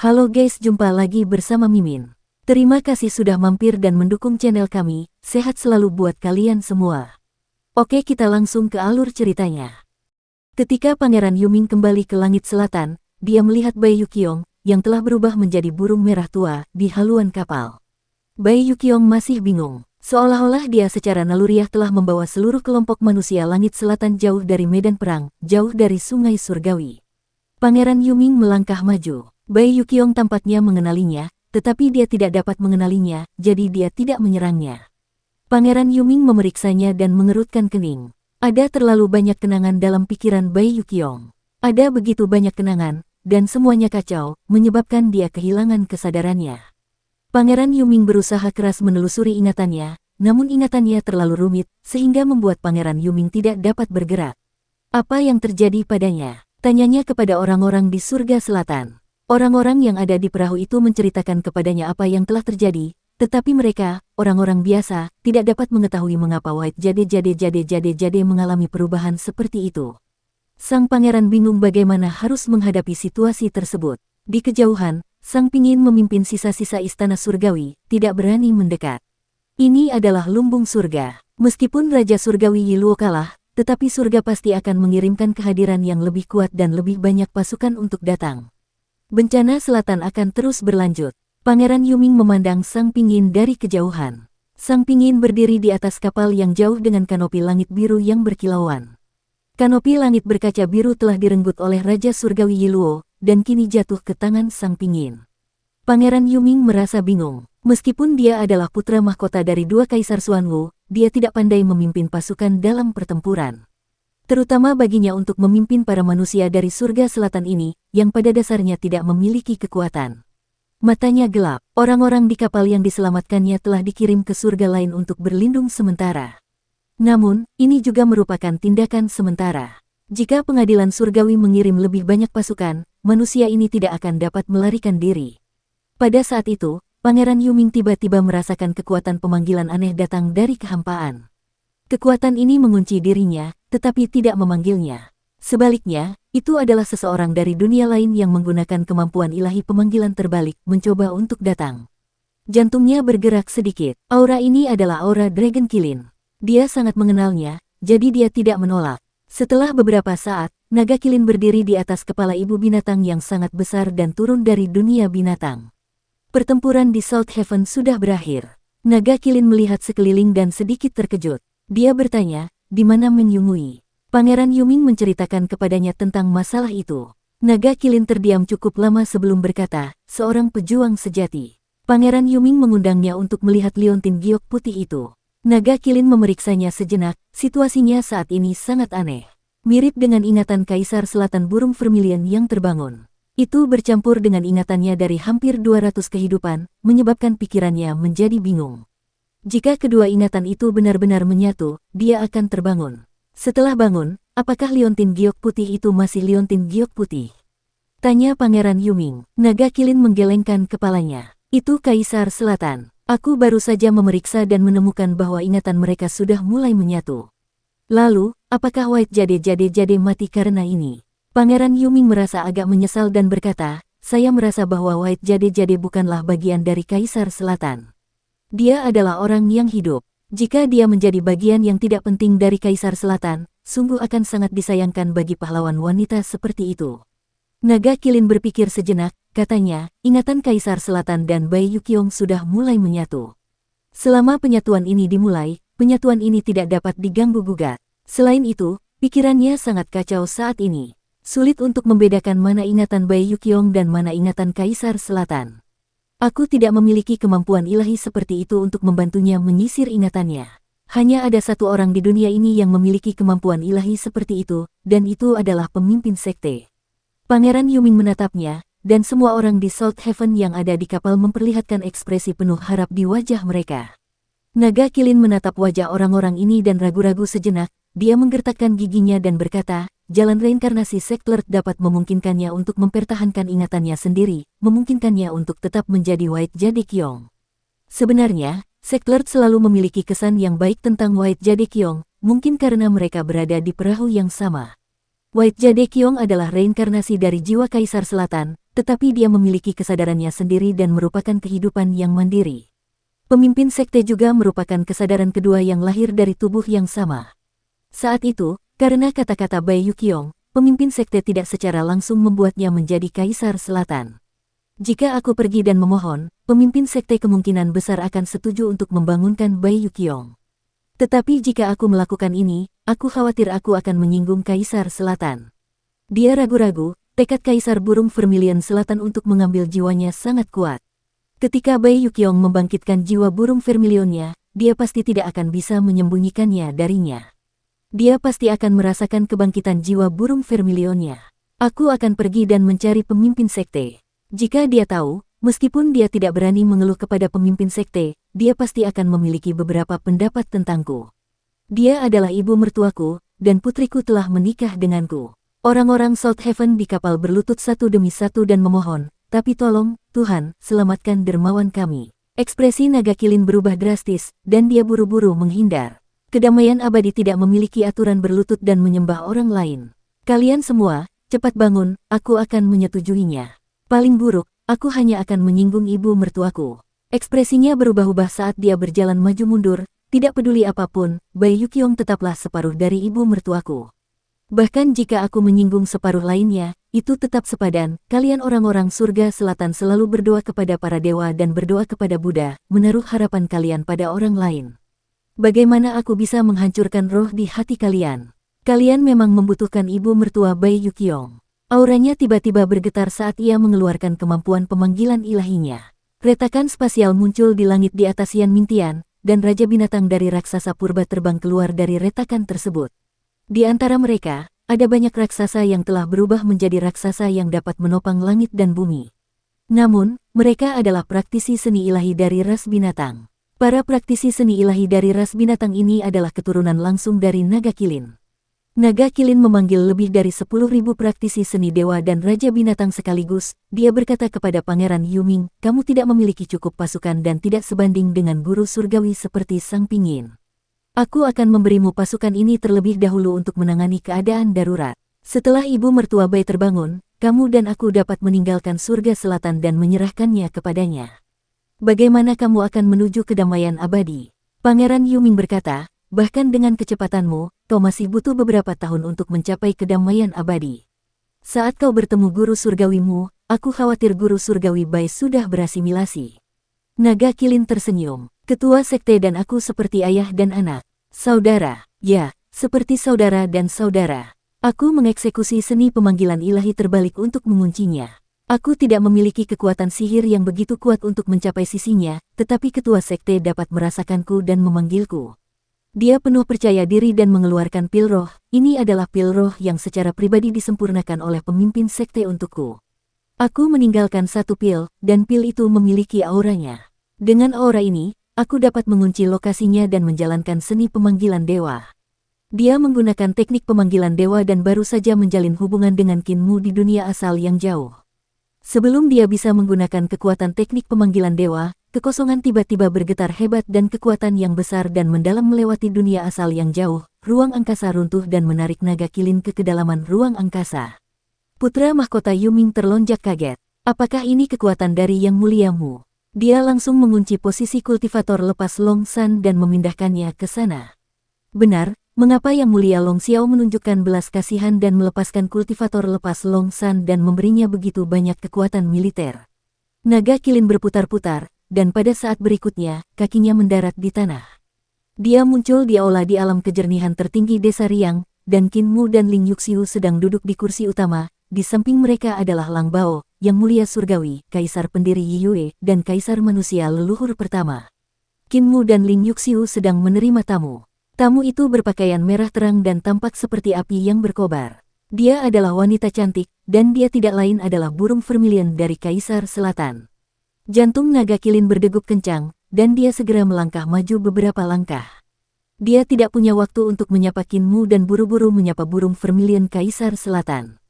Halo guys, jumpa lagi bersama Mimin. Terima kasih sudah mampir dan mendukung channel kami, sehat selalu buat kalian semua. Oke, kita langsung ke alur ceritanya. Ketika Pangeran Yuming kembali ke langit selatan, dia melihat Bai Yuqiong, yang telah berubah menjadi burung merah tua, di haluan kapal. Bai Yuqiong masih bingung, seolah-olah dia secara naluriah telah membawa seluruh kelompok manusia langit selatan jauh dari medan perang, jauh dari sungai surgawi. Pangeran Yuming melangkah maju. Bai Yuqiong tampaknya mengenalinya, tetapi dia tidak dapat mengenalinya, jadi dia tidak menyerangnya. Pangeran Yuming memeriksanya dan mengerutkan kening. Ada terlalu banyak kenangan dalam pikiran Bai Yuqiong. Ada begitu banyak kenangan, dan semuanya kacau, menyebabkan dia kehilangan kesadarannya. Pangeran Yuming berusaha keras menelusuri ingatannya, namun ingatannya terlalu rumit, sehingga membuat Pangeran Yuming tidak dapat bergerak. Apa yang terjadi padanya? Tanyanya kepada orang-orang di surga selatan. Orang-orang yang ada di perahu itu menceritakan kepadanya apa yang telah terjadi, tetapi mereka, orang-orang biasa, tidak dapat mengetahui mengapa White Jade mengalami perubahan seperti itu. Sang pangeran bingung bagaimana harus menghadapi situasi tersebut. Di kejauhan, sang pingin memimpin sisa-sisa istana surgawi, tidak berani mendekat. Ini adalah lumbung surga. Meskipun Raja Surgawi Yiluo kalah, tetapi surga pasti akan mengirimkan kehadiran yang lebih kuat dan lebih banyak pasukan untuk datang. Bencana selatan akan terus berlanjut. Pangeran Yuming memandang sang pingin dari kejauhan. Sang pingin berdiri di atas kapal yang jauh dengan kanopi langit biru yang berkilauan. Kanopi langit berkaca biru telah direnggut oleh Raja Surgawi Yiluo, dan kini jatuh ke tangan sang pingin. Pangeran Yuming merasa bingung. Meskipun dia adalah putra mahkota dari dua kaisar Xuanwu, dia tidak pandai memimpin pasukan dalam pertempuran. Terutama baginya untuk memimpin para manusia dari surga selatan ini, yang pada dasarnya tidak memiliki kekuatan. Matanya gelap, orang-orang di kapal yang diselamatkannya telah dikirim ke surga lain untuk berlindung sementara. Namun, ini juga merupakan tindakan sementara. Jika pengadilan surgawi mengirim lebih banyak pasukan, manusia ini tidak akan dapat melarikan diri. Pada saat itu, Pangeran Yuming tiba-tiba merasakan kekuatan pemanggilan aneh datang dari kehampaan. Kekuatan ini mengunci dirinya, tetapi tidak memanggilnya. Sebaliknya, itu adalah seseorang dari dunia lain yang menggunakan kemampuan ilahi pemanggilan terbalik mencoba untuk datang. Jantungnya bergerak sedikit. Aura ini adalah aura Dragon Kilin. Dia sangat mengenalnya, jadi dia tidak menolak. Setelah beberapa saat, naga kilin berdiri di atas kepala ibu binatang yang sangat besar dan turun dari dunia binatang. Pertempuran di South Heaven sudah berakhir. Naga kilin melihat sekeliling dan sedikit terkejut. Dia bertanya, di mana Men Yunhui? Pangeran Yuming menceritakan kepadanya tentang masalah itu. Naga kilin terdiam cukup lama sebelum berkata, seorang pejuang sejati. Pangeran Yuming mengundangnya untuk melihat liontin giok putih itu. Naga kilin memeriksanya sejenak, situasinya saat ini sangat aneh. Mirip dengan ingatan Kaisar Selatan burung vermilion yang terbangun. Itu bercampur dengan ingatannya dari hampir 200 kehidupan, menyebabkan pikirannya menjadi bingung. Jika kedua ingatan itu benar-benar menyatu, dia akan terbangun. Setelah bangun, apakah liontin giok putih itu masih liontin giok putih? Tanya Pangeran Yuming. Naga kilin menggelengkan kepalanya. Itu Kaisar Selatan. Aku baru saja memeriksa dan menemukan bahwa ingatan mereka sudah mulai menyatu. Lalu, apakah White Jade mati karena ini? Pangeran Yuming merasa agak menyesal dan berkata, saya merasa bahwa White Jade bukanlah bagian dari Kaisar Selatan. Dia adalah orang yang hidup. Jika dia menjadi bagian yang tidak penting dari Kaisar Selatan, sungguh akan sangat disayangkan bagi pahlawan wanita seperti itu. Naga kilin berpikir sejenak, katanya, ingatan Kaisar Selatan dan Bai Yuqiong sudah mulai menyatu. Selama penyatuan ini dimulai, penyatuan ini tidak dapat diganggu-gugat. Selain itu, pikirannya sangat kacau saat ini. Sulit untuk membedakan mana ingatan Bai Yuqiong dan mana ingatan Kaisar Selatan. Aku tidak memiliki kemampuan ilahi seperti itu untuk membantunya menyisir ingatannya. Hanya ada satu orang di dunia ini yang memiliki kemampuan ilahi seperti itu, dan itu adalah pemimpin sekte. Pangeran Yuming menatapnya, dan semua orang di South Heaven yang ada di kapal memperlihatkan ekspresi penuh harap di wajah mereka. Naga kilin menatap wajah orang-orang ini dan ragu-ragu sejenak, dia menggertakkan giginya dan berkata, jalan reinkarnasi Sektlert dapat memungkinkannya untuk mempertahankan ingatannya sendiri, memungkinkannya untuk tetap menjadi White Jade Qiong. Sebenarnya, Sektlert selalu memiliki kesan yang baik tentang White Jade Qiong, mungkin karena mereka berada di perahu yang sama. White Jade Qiong adalah reinkarnasi dari jiwa Kaisar Selatan, tetapi dia memiliki kesadarannya sendiri dan merupakan kehidupan yang mandiri. Pemimpin sekte juga merupakan kesadaran kedua yang lahir dari tubuh yang sama. Saat itu, karena kata-kata Bai Yuqiong, pemimpin sekte tidak secara langsung membuatnya menjadi Kaisar Selatan. Jika aku pergi dan memohon, pemimpin sekte kemungkinan besar akan setuju untuk membangunkan Bai Yuqiong. Tetapi jika aku melakukan ini, aku khawatir aku akan menyinggung Kaisar Selatan. Dia ragu-ragu, tekad Kaisar Burung Vermilion Selatan untuk mengambil jiwanya sangat kuat. Ketika Bai Yuqiong membangkitkan jiwa burung Vermilionnya, dia pasti tidak akan bisa menyembunyikannya darinya. Dia pasti akan merasakan kebangkitan jiwa burung Vermilionnya. Aku akan pergi dan mencari pemimpin sekte. Jika dia tahu, meskipun dia tidak berani mengeluh kepada pemimpin sekte, dia pasti akan memiliki beberapa pendapat tentangku. Dia adalah ibu mertuaku, dan putriku telah menikah denganku. Orang-orang South Heaven di kapal berlutut satu demi satu dan memohon, tapi tolong, Tuhan, selamatkan dermawan kami. Ekspresi naga kilin berubah drastis, dan dia buru-buru menghindar. Kedamaian abadi tidak memiliki aturan berlutut dan menyembah orang lain. Kalian semua, cepat bangun, aku akan menyetujuinya. Paling buruk, aku hanya akan menyinggung ibu mertuaku. Ekspresinya berubah-ubah saat dia berjalan maju mundur, tidak peduli apapun, Bai Yuqiong tetaplah separuh dari ibu mertuaku. Bahkan jika aku menyinggung separuh lainnya, itu tetap sepadan. Kalian orang-orang surga selatan selalu berdoa kepada para dewa dan berdoa kepada Buddha, menaruh harapan kalian pada orang lain. Bagaimana aku bisa menghancurkan roh di hati kalian? Kalian memang membutuhkan ibu mertua Bai Yuqiong. Auranya tiba-tiba bergetar saat ia mengeluarkan kemampuan pemanggilan ilahinya. Retakan spasial muncul di langit di atas Yan Mintian, dan Raja Binatang dari raksasa purba terbang keluar dari retakan tersebut. Di antara mereka, ada banyak raksasa yang telah berubah menjadi raksasa yang dapat menopang langit dan bumi. Namun, mereka adalah praktisi seni ilahi dari ras binatang. Para praktisi seni ilahi dari ras binatang ini adalah keturunan langsung dari naga kilin. Naga kilin memanggil lebih dari 10.000 praktisi seni dewa dan raja binatang sekaligus. Dia berkata kepada Pangeran Yuming, kamu tidak memiliki cukup pasukan dan tidak sebanding dengan guru surgawi seperti Sang Pingin. Aku akan memberimu pasukan ini terlebih dahulu untuk menangani keadaan darurat. Setelah ibu mertua Bai terbangun, kamu dan aku dapat meninggalkan surga selatan dan menyerahkannya kepadanya. Bagaimana kamu akan menuju kedamaian abadi? Pangeran Yuming berkata, bahkan dengan kecepatanmu, kau masih butuh beberapa tahun untuk mencapai kedamaian abadi. Saat kau bertemu guru surgawimu, aku khawatir guru surgawi Bai sudah berasimilasi. Naga kilin tersenyum. Ketua sekte dan aku seperti ayah dan anak. Saudara, ya, seperti saudara dan saudara. Aku mengeksekusi seni pemanggilan ilahi terbalik untuk menguncinya. Aku tidak memiliki kekuatan sihir yang begitu kuat untuk mencapai sisinya, tetapi ketua sekte dapat merasakanku dan memanggilku. Dia penuh percaya diri dan mengeluarkan pil roh. Ini adalah pil roh yang secara pribadi disempurnakan oleh pemimpin sekte untukku. Aku meninggalkan satu pil, dan pil itu memiliki auranya. Dengan aura ini, aku dapat mengunci lokasinya dan menjalankan seni pemanggilan dewa. Dia menggunakan teknik pemanggilan dewa dan baru saja menjalin hubungan dengan Kinmu di dunia asal yang jauh. Sebelum dia bisa menggunakan kekuatan teknik pemanggilan dewa, kekosongan tiba-tiba bergetar hebat dan kekuatan yang besar dan mendalam melewati dunia asal yang jauh. Ruang angkasa runtuh dan menarik naga kilin ke kedalaman ruang angkasa. Putra mahkota Yuming terlonjak kaget. Apakah ini kekuatan dari Yang Muliamu? Dia langsung mengunci posisi kultivator lepas Long San dan memindahkannya ke sana. Benar, mengapa Yang Mulia Long Xiao menunjukkan belas kasihan dan melepaskan kultivator lepas Long San dan memberinya begitu banyak kekuatan militer? Naga kilin berputar-putar, dan pada saat berikutnya, kakinya mendarat di tanah. Dia muncul di aula di alam kejernihan tertinggi desa Riang, dan Kinmu dan Ling Yuxiu sedang duduk di kursi utama. Di samping mereka adalah Lang Bao, Yang Mulia Surgawi, Kaisar Pendiri Yiyue, dan Kaisar Manusia Leluhur Pertama. Kinmu dan Ling Yuxiu sedang menerima tamu. Tamu itu berpakaian merah terang dan tampak seperti api yang berkobar. Dia adalah wanita cantik, dan dia tidak lain adalah burung vermilion dari Kaisar Selatan. Jantung naga kilin berdegup kencang, dan dia segera melangkah maju beberapa langkah. Dia tidak punya waktu untuk menyapa Kinmu dan buru-buru menyapa burung vermilion Kaisar Selatan.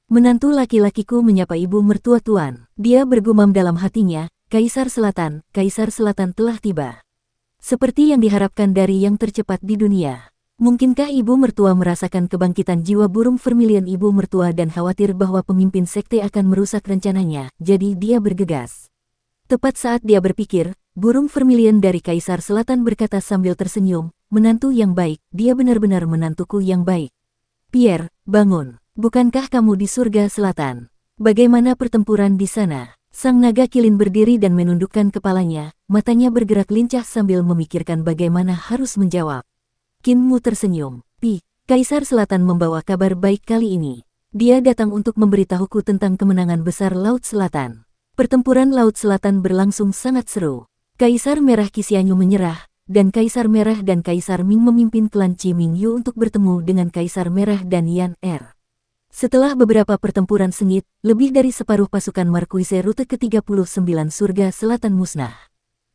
Menantu laki-lakiku menyapa ibu mertua tuan. Dia bergumam dalam hatinya, Kaisar Selatan telah tiba. Seperti yang diharapkan dari yang tercepat di dunia. Mungkinkah ibu mertua merasakan kebangkitan jiwa burung vermilion ibu mertua dan khawatir bahwa pemimpin sekte akan merusak rencananya, jadi dia bergegas. Tepat saat dia berpikir, burung vermilion dari Kaisar Selatan berkata sambil tersenyum, menantu yang baik, dia benar-benar menantuku yang baik. Pierre, bangun. Bukankah kamu di surga selatan? Bagaimana pertempuran di sana? Sang naga kilin berdiri dan menundukkan kepalanya, matanya bergerak lincah sambil memikirkan bagaimana harus menjawab. Qin Mu tersenyum. Kaisar Selatan membawa kabar baik kali ini. Dia datang untuk memberitahuku tentang kemenangan besar Laut Selatan. Pertempuran Laut Selatan berlangsung sangat seru. Kaisar Merah Qixianyu menyerah, dan Kaisar Merah dan Kaisar Ming memimpin klan Qi Mingyu untuk bertemu dengan Kaisar Merah dan Yan Er. Setelah beberapa pertempuran sengit, lebih dari separuh pasukan Marquise Rute ke-39 Surga Selatan musnah.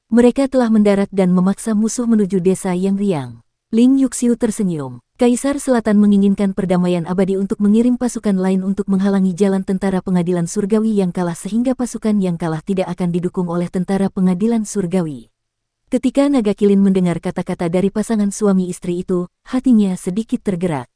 Mereka telah mendarat dan memaksa musuh menuju desa yang riang. Ling Yuxiu tersenyum. Kaisar Selatan menginginkan perdamaian abadi untuk mengirim pasukan lain untuk menghalangi jalan tentara pengadilan surgawi yang kalah sehingga pasukan yang kalah tidak akan didukung oleh tentara pengadilan surgawi. Ketika naga kilin mendengar kata-kata dari pasangan suami istri itu, hatinya sedikit tergerak.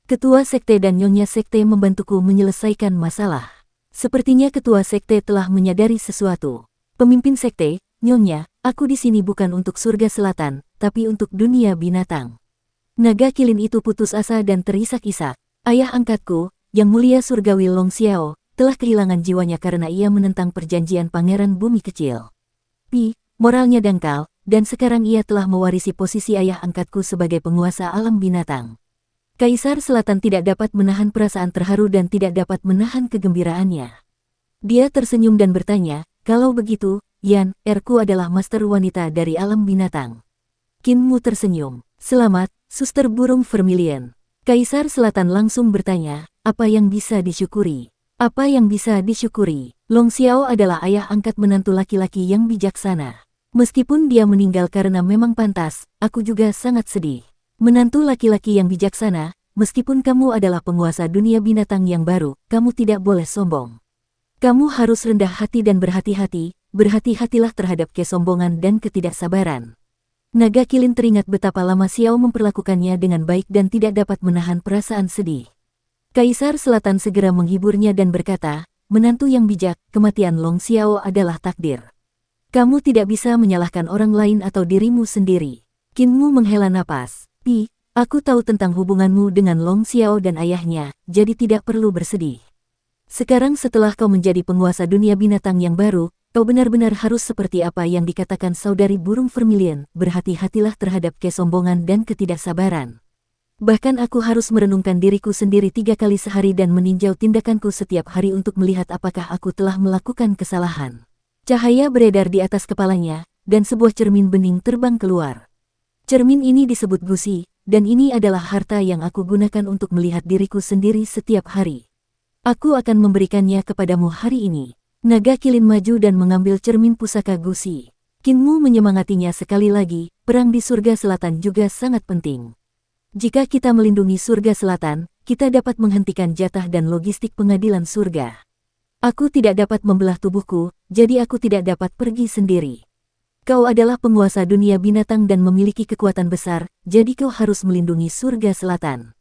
Ketua sekte dan nyonya sekte membantuku menyelesaikan masalah. Sepertinya ketua sekte telah menyadari sesuatu. Pemimpin sekte, nyonya, aku di sini bukan untuk surga selatan, tapi untuk dunia binatang. Naga kilin itu putus asa dan terisak-isak. Ayah angkatku, Yang Mulia Surgawi Long Xiao, telah kehilangan jiwanya karena ia menentang perjanjian Pangeran Bumi Kecil. Moralnya dangkal, dan sekarang ia telah mewarisi posisi ayah angkatku sebagai penguasa alam binatang. Kaisar Selatan tidak dapat menahan perasaan terharu dan tidak dapat menahan kegembiraannya. Dia tersenyum dan bertanya, kalau begitu, Yan Er-ku adalah master wanita dari alam binatang. Qin Mu tersenyum. Selamat, suster burung vermilion. Kaisar Selatan langsung bertanya, apa yang bisa disyukuri? Apa yang bisa disyukuri? Long Xiao adalah ayah angkat menantu laki-laki yang bijaksana. Meskipun dia meninggal karena memang pantas, aku juga sangat sedih. Menantu laki-laki yang bijaksana, meskipun kamu adalah penguasa dunia binatang yang baru, kamu tidak boleh sombong. Kamu harus rendah hati dan berhati-hati, berhati-hatilah terhadap kesombongan dan ketidaksabaran. Naga kilin teringat betapa lama Xiao memperlakukannya dengan baik dan tidak dapat menahan perasaan sedih. Kaisar Selatan segera menghiburnya dan berkata, menantu yang bijak, kematian Long Xiao adalah takdir. Kamu tidak bisa menyalahkan orang lain atau dirimu sendiri. Qin Mu menghela napas. Aku tahu tentang hubunganmu dengan Long Xiao dan ayahnya, jadi tidak perlu bersedih. Sekarang setelah kau menjadi penguasa dunia binatang yang baru, kau benar-benar harus seperti apa yang dikatakan saudari burung vermilion, berhati-hatilah terhadap kesombongan dan ketidaksabaran. Bahkan aku harus merenungkan diriku sendiri 3 kali sehari dan meninjau tindakanku setiap hari untuk melihat apakah aku telah melakukan kesalahan. Cahaya beredar di atas kepalanya, dan sebuah cermin bening terbang keluar. Cermin ini disebut gusi, dan ini adalah harta yang aku gunakan untuk melihat diriku sendiri setiap hari. Aku akan memberikannya kepadamu hari ini. Naga kilin maju dan mengambil cermin pusaka gusi. Qin Mu menyemangatinya sekali lagi, perang di surga selatan juga sangat penting. Jika kita melindungi surga selatan, kita dapat menghentikan jatah dan logistik pengadilan surga. Aku tidak dapat membelah tubuhku, jadi aku tidak dapat pergi sendiri. Kau adalah penguasa dunia binatang dan memiliki kekuatan besar, jadi kau harus melindungi surga selatan.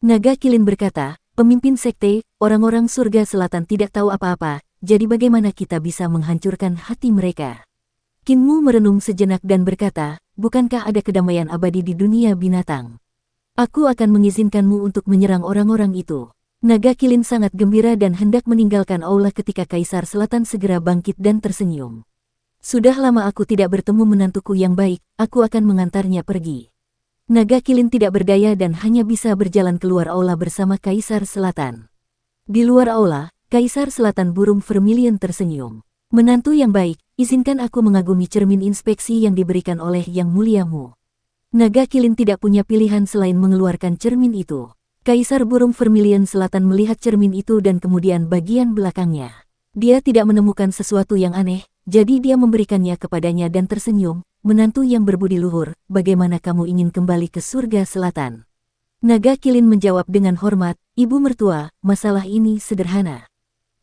Naga kilin berkata, pemimpin sekte, orang-orang surga selatan tidak tahu apa-apa, jadi bagaimana kita bisa menghancurkan hati mereka? Qin Mu merenung sejenak dan berkata, bukankah ada kedamaian abadi di dunia binatang? Aku akan mengizinkanmu untuk menyerang orang-orang itu. Naga kilin sangat gembira dan hendak meninggalkan aula ketika Kaisar Selatan segera bangkit dan tersenyum. Sudah lama aku tidak bertemu menantuku yang baik, aku akan mengantarnya pergi. Naga kilin tidak berdaya dan hanya bisa berjalan keluar aula bersama Kaisar Selatan. Di luar aula, Kaisar Selatan burung vermilion tersenyum. Menantu yang baik, izinkan aku mengagumi cermin inspeksi yang diberikan oleh Yang Muliamu. Naga kilin tidak punya pilihan selain mengeluarkan cermin itu. Kaisar burung vermilion selatan melihat cermin itu dan kemudian bagian belakangnya. Dia tidak menemukan sesuatu yang aneh, jadi dia memberikannya kepadanya dan tersenyum. Menantu yang berbudi luhur, bagaimana kamu ingin kembali ke surga selatan? Naga kilin menjawab dengan hormat, ibu mertua, masalah ini sederhana.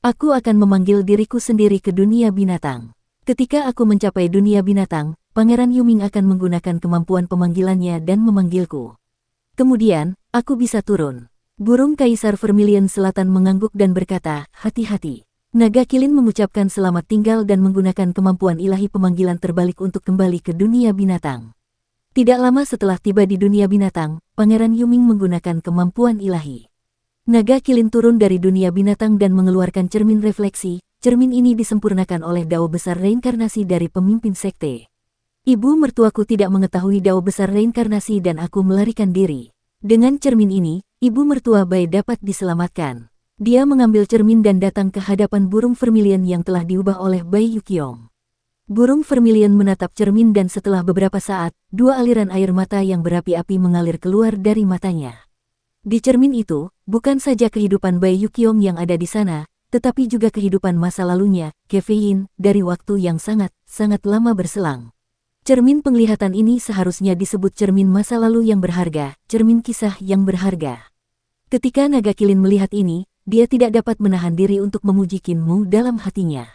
Aku akan memanggil diriku sendiri ke dunia binatang. Ketika aku mencapai dunia binatang, Pangeran Yuming akan menggunakan kemampuan pemanggilannya dan memanggilku. Kemudian, aku bisa turun. Burung Kaisar Vermilion Selatan mengangguk dan berkata, hati-hati. Naga Kilin mengucapkan selamat tinggal dan menggunakan kemampuan ilahi pemanggilan terbalik untuk kembali ke dunia binatang. Tidak lama setelah tiba di dunia binatang, Pangeran Yuming menggunakan kemampuan ilahi. Naga Kilin turun dari dunia binatang dan mengeluarkan cermin refleksi. Cermin ini disempurnakan oleh dao besar reinkarnasi dari pemimpin sekte. Ibu mertuaku tidak mengetahui dao besar reinkarnasi dan aku melarikan diri. Dengan cermin ini, ibu mertua Bai dapat diselamatkan. Dia mengambil cermin dan datang ke hadapan burung vermilion yang telah diubah oleh Bai Yuqiong. Burung vermilion menatap cermin dan setelah beberapa saat, dua aliran air mata yang berapi-api mengalir keluar dari matanya. Di cermin itu, bukan saja kehidupan Bai Yuqiong yang ada di sana, tetapi juga kehidupan masa lalunya, Kefein, dari waktu yang sangat lama berselang. Cermin penglihatan ini seharusnya disebut cermin masa lalu yang berharga, cermin kisah yang berharga. Ketika Naga Kilin melihat ini, dia tidak dapat menahan diri untuk memuji Kinmu dalam hatinya.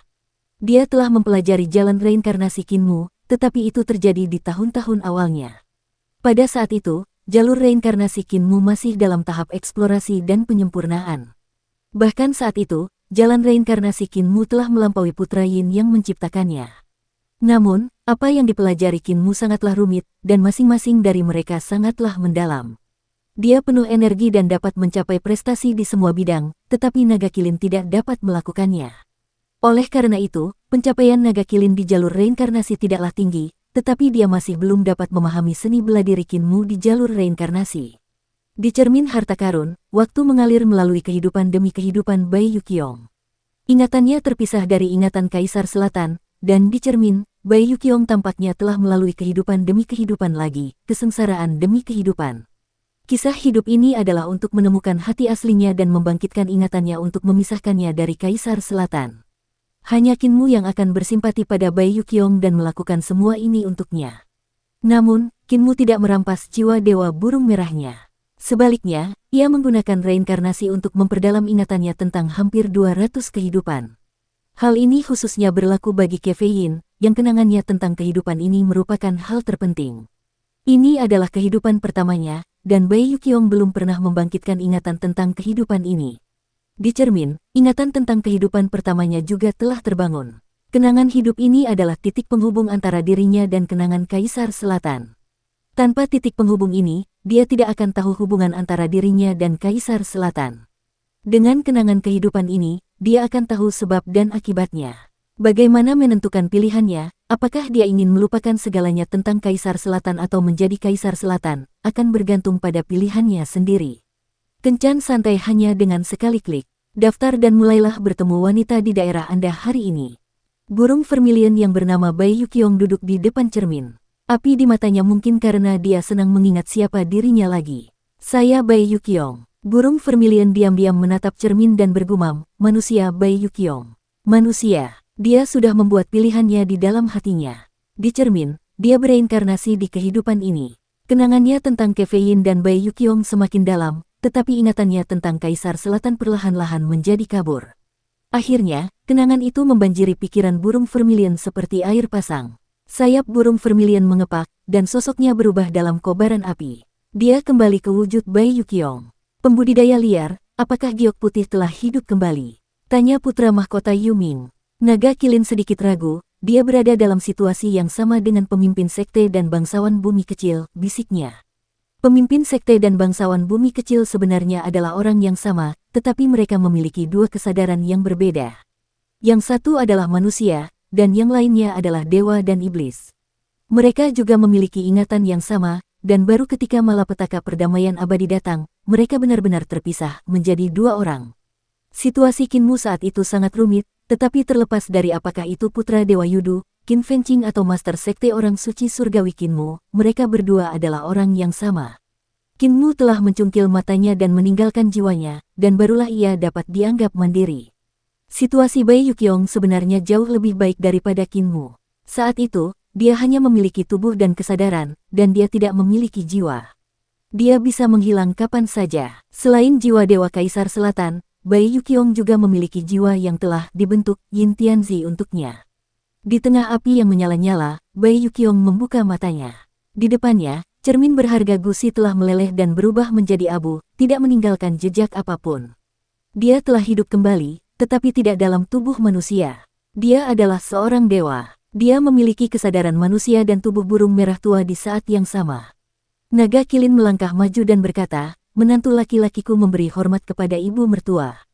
Dia telah mempelajari jalan reinkarnasi Kinmu, tetapi itu terjadi di tahun-tahun awalnya. Pada saat itu, jalur reinkarnasi Kinmu masih dalam tahap eksplorasi dan penyempurnaan. Bahkan saat itu, jalan reinkarnasi Kinmu telah melampaui Putra Yin yang menciptakannya. Namun, apa yang dipelajari Kinmu sangatlah rumit, dan masing-masing dari mereka sangatlah mendalam. Dia penuh energi dan dapat mencapai prestasi di semua bidang, tetapi Naga Kilin tidak dapat melakukannya. Oleh karena itu, pencapaian Naga Kilin di jalur reinkarnasi tidaklah tinggi, tetapi dia masih belum dapat memahami seni bela diri Kinmu di jalur reinkarnasi. Di cermin harta karun, waktu mengalir melalui kehidupan demi kehidupan Bai Yuqiong. Ingatannya terpisah dari ingatan Kaisar Selatan, dan di cermin, Bai Yuqiong tampaknya telah melalui kehidupan demi kehidupan lagi, kesengsaraan demi kehidupan. Kisah hidup ini adalah untuk menemukan hati aslinya dan membangkitkan ingatannya untuk memisahkannya dari Kaisar Selatan. Hanya Kinmu yang akan bersimpati pada Bai Yuqiong dan melakukan semua ini untuknya. Namun, Kinmu tidak merampas jiwa dewa burung merahnya. Sebaliknya, ia menggunakan reinkarnasi untuk memperdalam ingatannya tentang hampir 200 kehidupan. Hal ini khususnya berlaku bagi Kefein, yang kenangannya tentang kehidupan ini merupakan hal terpenting. Ini adalah kehidupan pertamanya, dan Bai Yuqiong belum pernah membangkitkan ingatan tentang kehidupan ini. Di cermin, ingatan tentang kehidupan pertamanya juga telah terbangun. Kenangan hidup ini adalah titik penghubung antara dirinya dan kenangan Kaisar Selatan. Tanpa titik penghubung ini, dia tidak akan tahu hubungan antara dirinya dan Kaisar Selatan. Dengan kenangan kehidupan ini, dia akan tahu sebab dan akibatnya. Bagaimana menentukan pilihannya, apakah dia ingin melupakan segalanya tentang Kaisar Selatan atau menjadi Kaisar Selatan, akan bergantung pada pilihannya sendiri. Kencan santai hanya dengan sekali klik. Daftar dan mulailah bertemu wanita di daerah Anda hari ini. Burung vermilion yang bernama Bai Yuqiong duduk di depan cermin. Api di matanya mungkin karena dia senang mengingat siapa dirinya lagi. Saya Bai Yuqiong. Burung vermilion diam-diam menatap cermin dan bergumam, manusia Bai Yuqiong. Manusia, dia sudah membuat pilihannya di dalam hatinya. Di cermin, dia bereinkarnasi di kehidupan ini. Kenangannya tentang Kefein dan Bai Yuqiong semakin dalam, tetapi ingatannya tentang Kaisar Selatan perlahan-lahan menjadi kabur. Akhirnya, kenangan itu membanjiri pikiran burung vermilion seperti air pasang. Sayap burung vermilion mengepak, dan sosoknya berubah dalam kobaran api. Dia kembali ke wujud Bai Yuqiong. Pembudidaya liar, apakah giok putih telah hidup kembali? Tanya putra mahkota Yuming. Naga Kilin sedikit ragu, dia berada dalam situasi yang sama dengan pemimpin sekte dan bangsawan bumi kecil, bisiknya. Pemimpin sekte dan bangsawan bumi kecil sebenarnya adalah orang yang sama, tetapi mereka memiliki dua kesadaran yang berbeda. Yang satu adalah manusia, dan yang lainnya adalah dewa dan iblis. Mereka juga memiliki ingatan yang sama, dan baru ketika malapetaka perdamaian abadi datang, mereka benar-benar terpisah menjadi dua orang. Situasi Kinmu saat itu sangat rumit, tetapi terlepas dari apakah itu putra Dewa Yudu, Qin Fengqing atau Master Sekte Orang Suci Surgawi Kinmu, mereka berdua adalah orang yang sama. Kinmu telah mencungkil matanya dan meninggalkan jiwanya, dan barulah ia dapat dianggap mandiri. Situasi Bai Yuqiong sebenarnya jauh lebih baik daripada Kinmu. Saat itu, dia hanya memiliki tubuh dan kesadaran, dan dia tidak memiliki jiwa. Dia bisa menghilang kapan saja. Selain jiwa Dewa Kaisar Selatan, Bai Yuqiong juga memiliki jiwa yang telah dibentuk Yin Tianzi untuknya. Di tengah api yang menyala-nyala, Bai Yuqiong membuka matanya. Di depannya, Cermin berharga Gusi telah meleleh dan berubah menjadi abu, tidak meninggalkan jejak apapun. Dia telah hidup kembali, tetapi tidak dalam tubuh manusia. Dia adalah seorang dewa. Dia memiliki kesadaran manusia dan tubuh burung merah tua di saat yang sama. Naga Kilin melangkah maju dan berkata, "Menantu laki-lakiku memberi hormat kepada ibu mertua."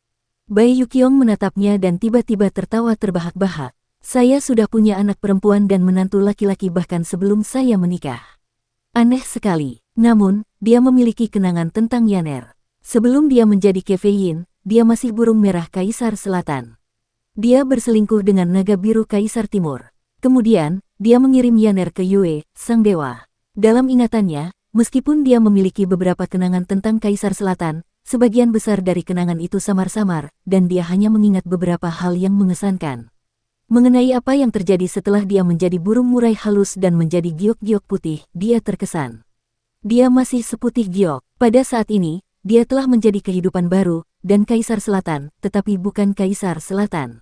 Bai Yuqiong menatapnya dan tiba-tiba tertawa terbahak-bahak. "Saya sudah punya anak perempuan dan menantu laki-laki bahkan sebelum saya menikah. Aneh sekali. Namun, dia memiliki kenangan tentang Yaner. Sebelum dia menjadi Kefeyin, dia masih burung merah Kaisar Selatan. Dia berselingkuh dengan naga biru Kaisar Timur. Kemudian, dia mengirim Yaner ke Yue, sang dewa. Dalam ingatannya, meskipun dia memiliki beberapa kenangan tentang Kaisar Selatan, sebagian besar dari kenangan itu samar-samar, dan dia hanya mengingat beberapa hal yang mengesankan. Mengenai apa yang terjadi setelah dia menjadi burung murai halus dan menjadi giok-giok putih, dia terkesan. Dia masih seputih giok. Pada saat ini, dia telah menjadi kehidupan baru, dan Kaisar Selatan, tetapi bukan Kaisar Selatan.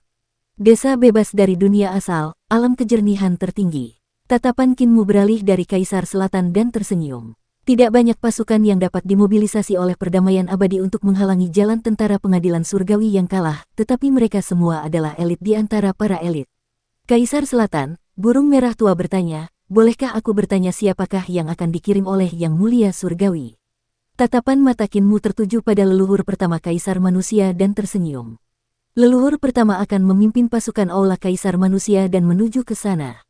Desa bebas dari dunia asal, alam kejernihan tertinggi. Tatapan Kinmu beralih dari Kaisar Selatan dan tersenyum. Tidak banyak pasukan yang dapat dimobilisasi oleh perdamaian abadi untuk menghalangi jalan tentara pengadilan surgawi yang kalah, tetapi mereka semua adalah elit di antara para elit. Kaisar Selatan, burung merah tua bertanya, "Bolehkah aku bertanya siapakah yang akan dikirim oleh Yang Mulia Surgawi?" Tatapan mata Kinmu tertuju pada leluhur pertama Kaisar Manusia dan tersenyum. Leluhur pertama akan memimpin pasukan Aula Kaisar Manusia dan menuju ke sana.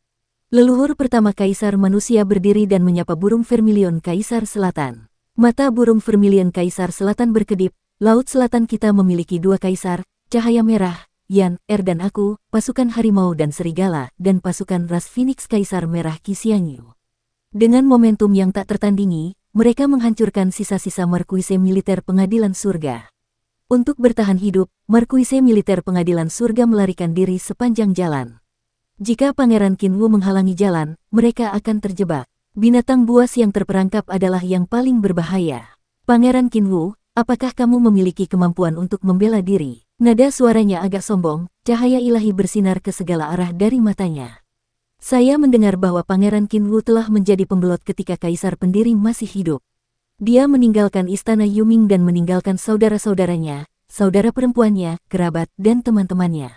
Leluhur pertama Kaisar Manusia berdiri dan menyapa burung vermilion Kaisar Selatan. Mata burung vermilion Kaisar Selatan berkedip, "Laut Selatan kita memiliki dua kaisar, cahaya merah, Yan, dan aku, pasukan harimau dan serigala, dan pasukan ras Phoenix Kaisar Merah Qixiangyu." Dengan momentum yang tak tertandingi, mereka menghancurkan sisa-sisa markuise militer pengadilan surga. Untuk bertahan hidup, markuise militer pengadilan surga melarikan diri sepanjang jalan. Jika Pangeran Kinwu menghalangi jalan, mereka akan terjebak. Binatang buas yang terperangkap adalah yang paling berbahaya. "Pangeran Kinwu, apakah kamu memiliki kemampuan untuk membela diri?" Nada suaranya agak sombong, cahaya ilahi bersinar ke segala arah dari matanya. "Saya mendengar bahwa Pangeran Kinwu telah menjadi pembelot ketika Kaisar Pendiri masih hidup. Dia meninggalkan istana Yuming dan meninggalkan saudara-saudaranya, saudara perempuannya, kerabat, dan teman-temannya.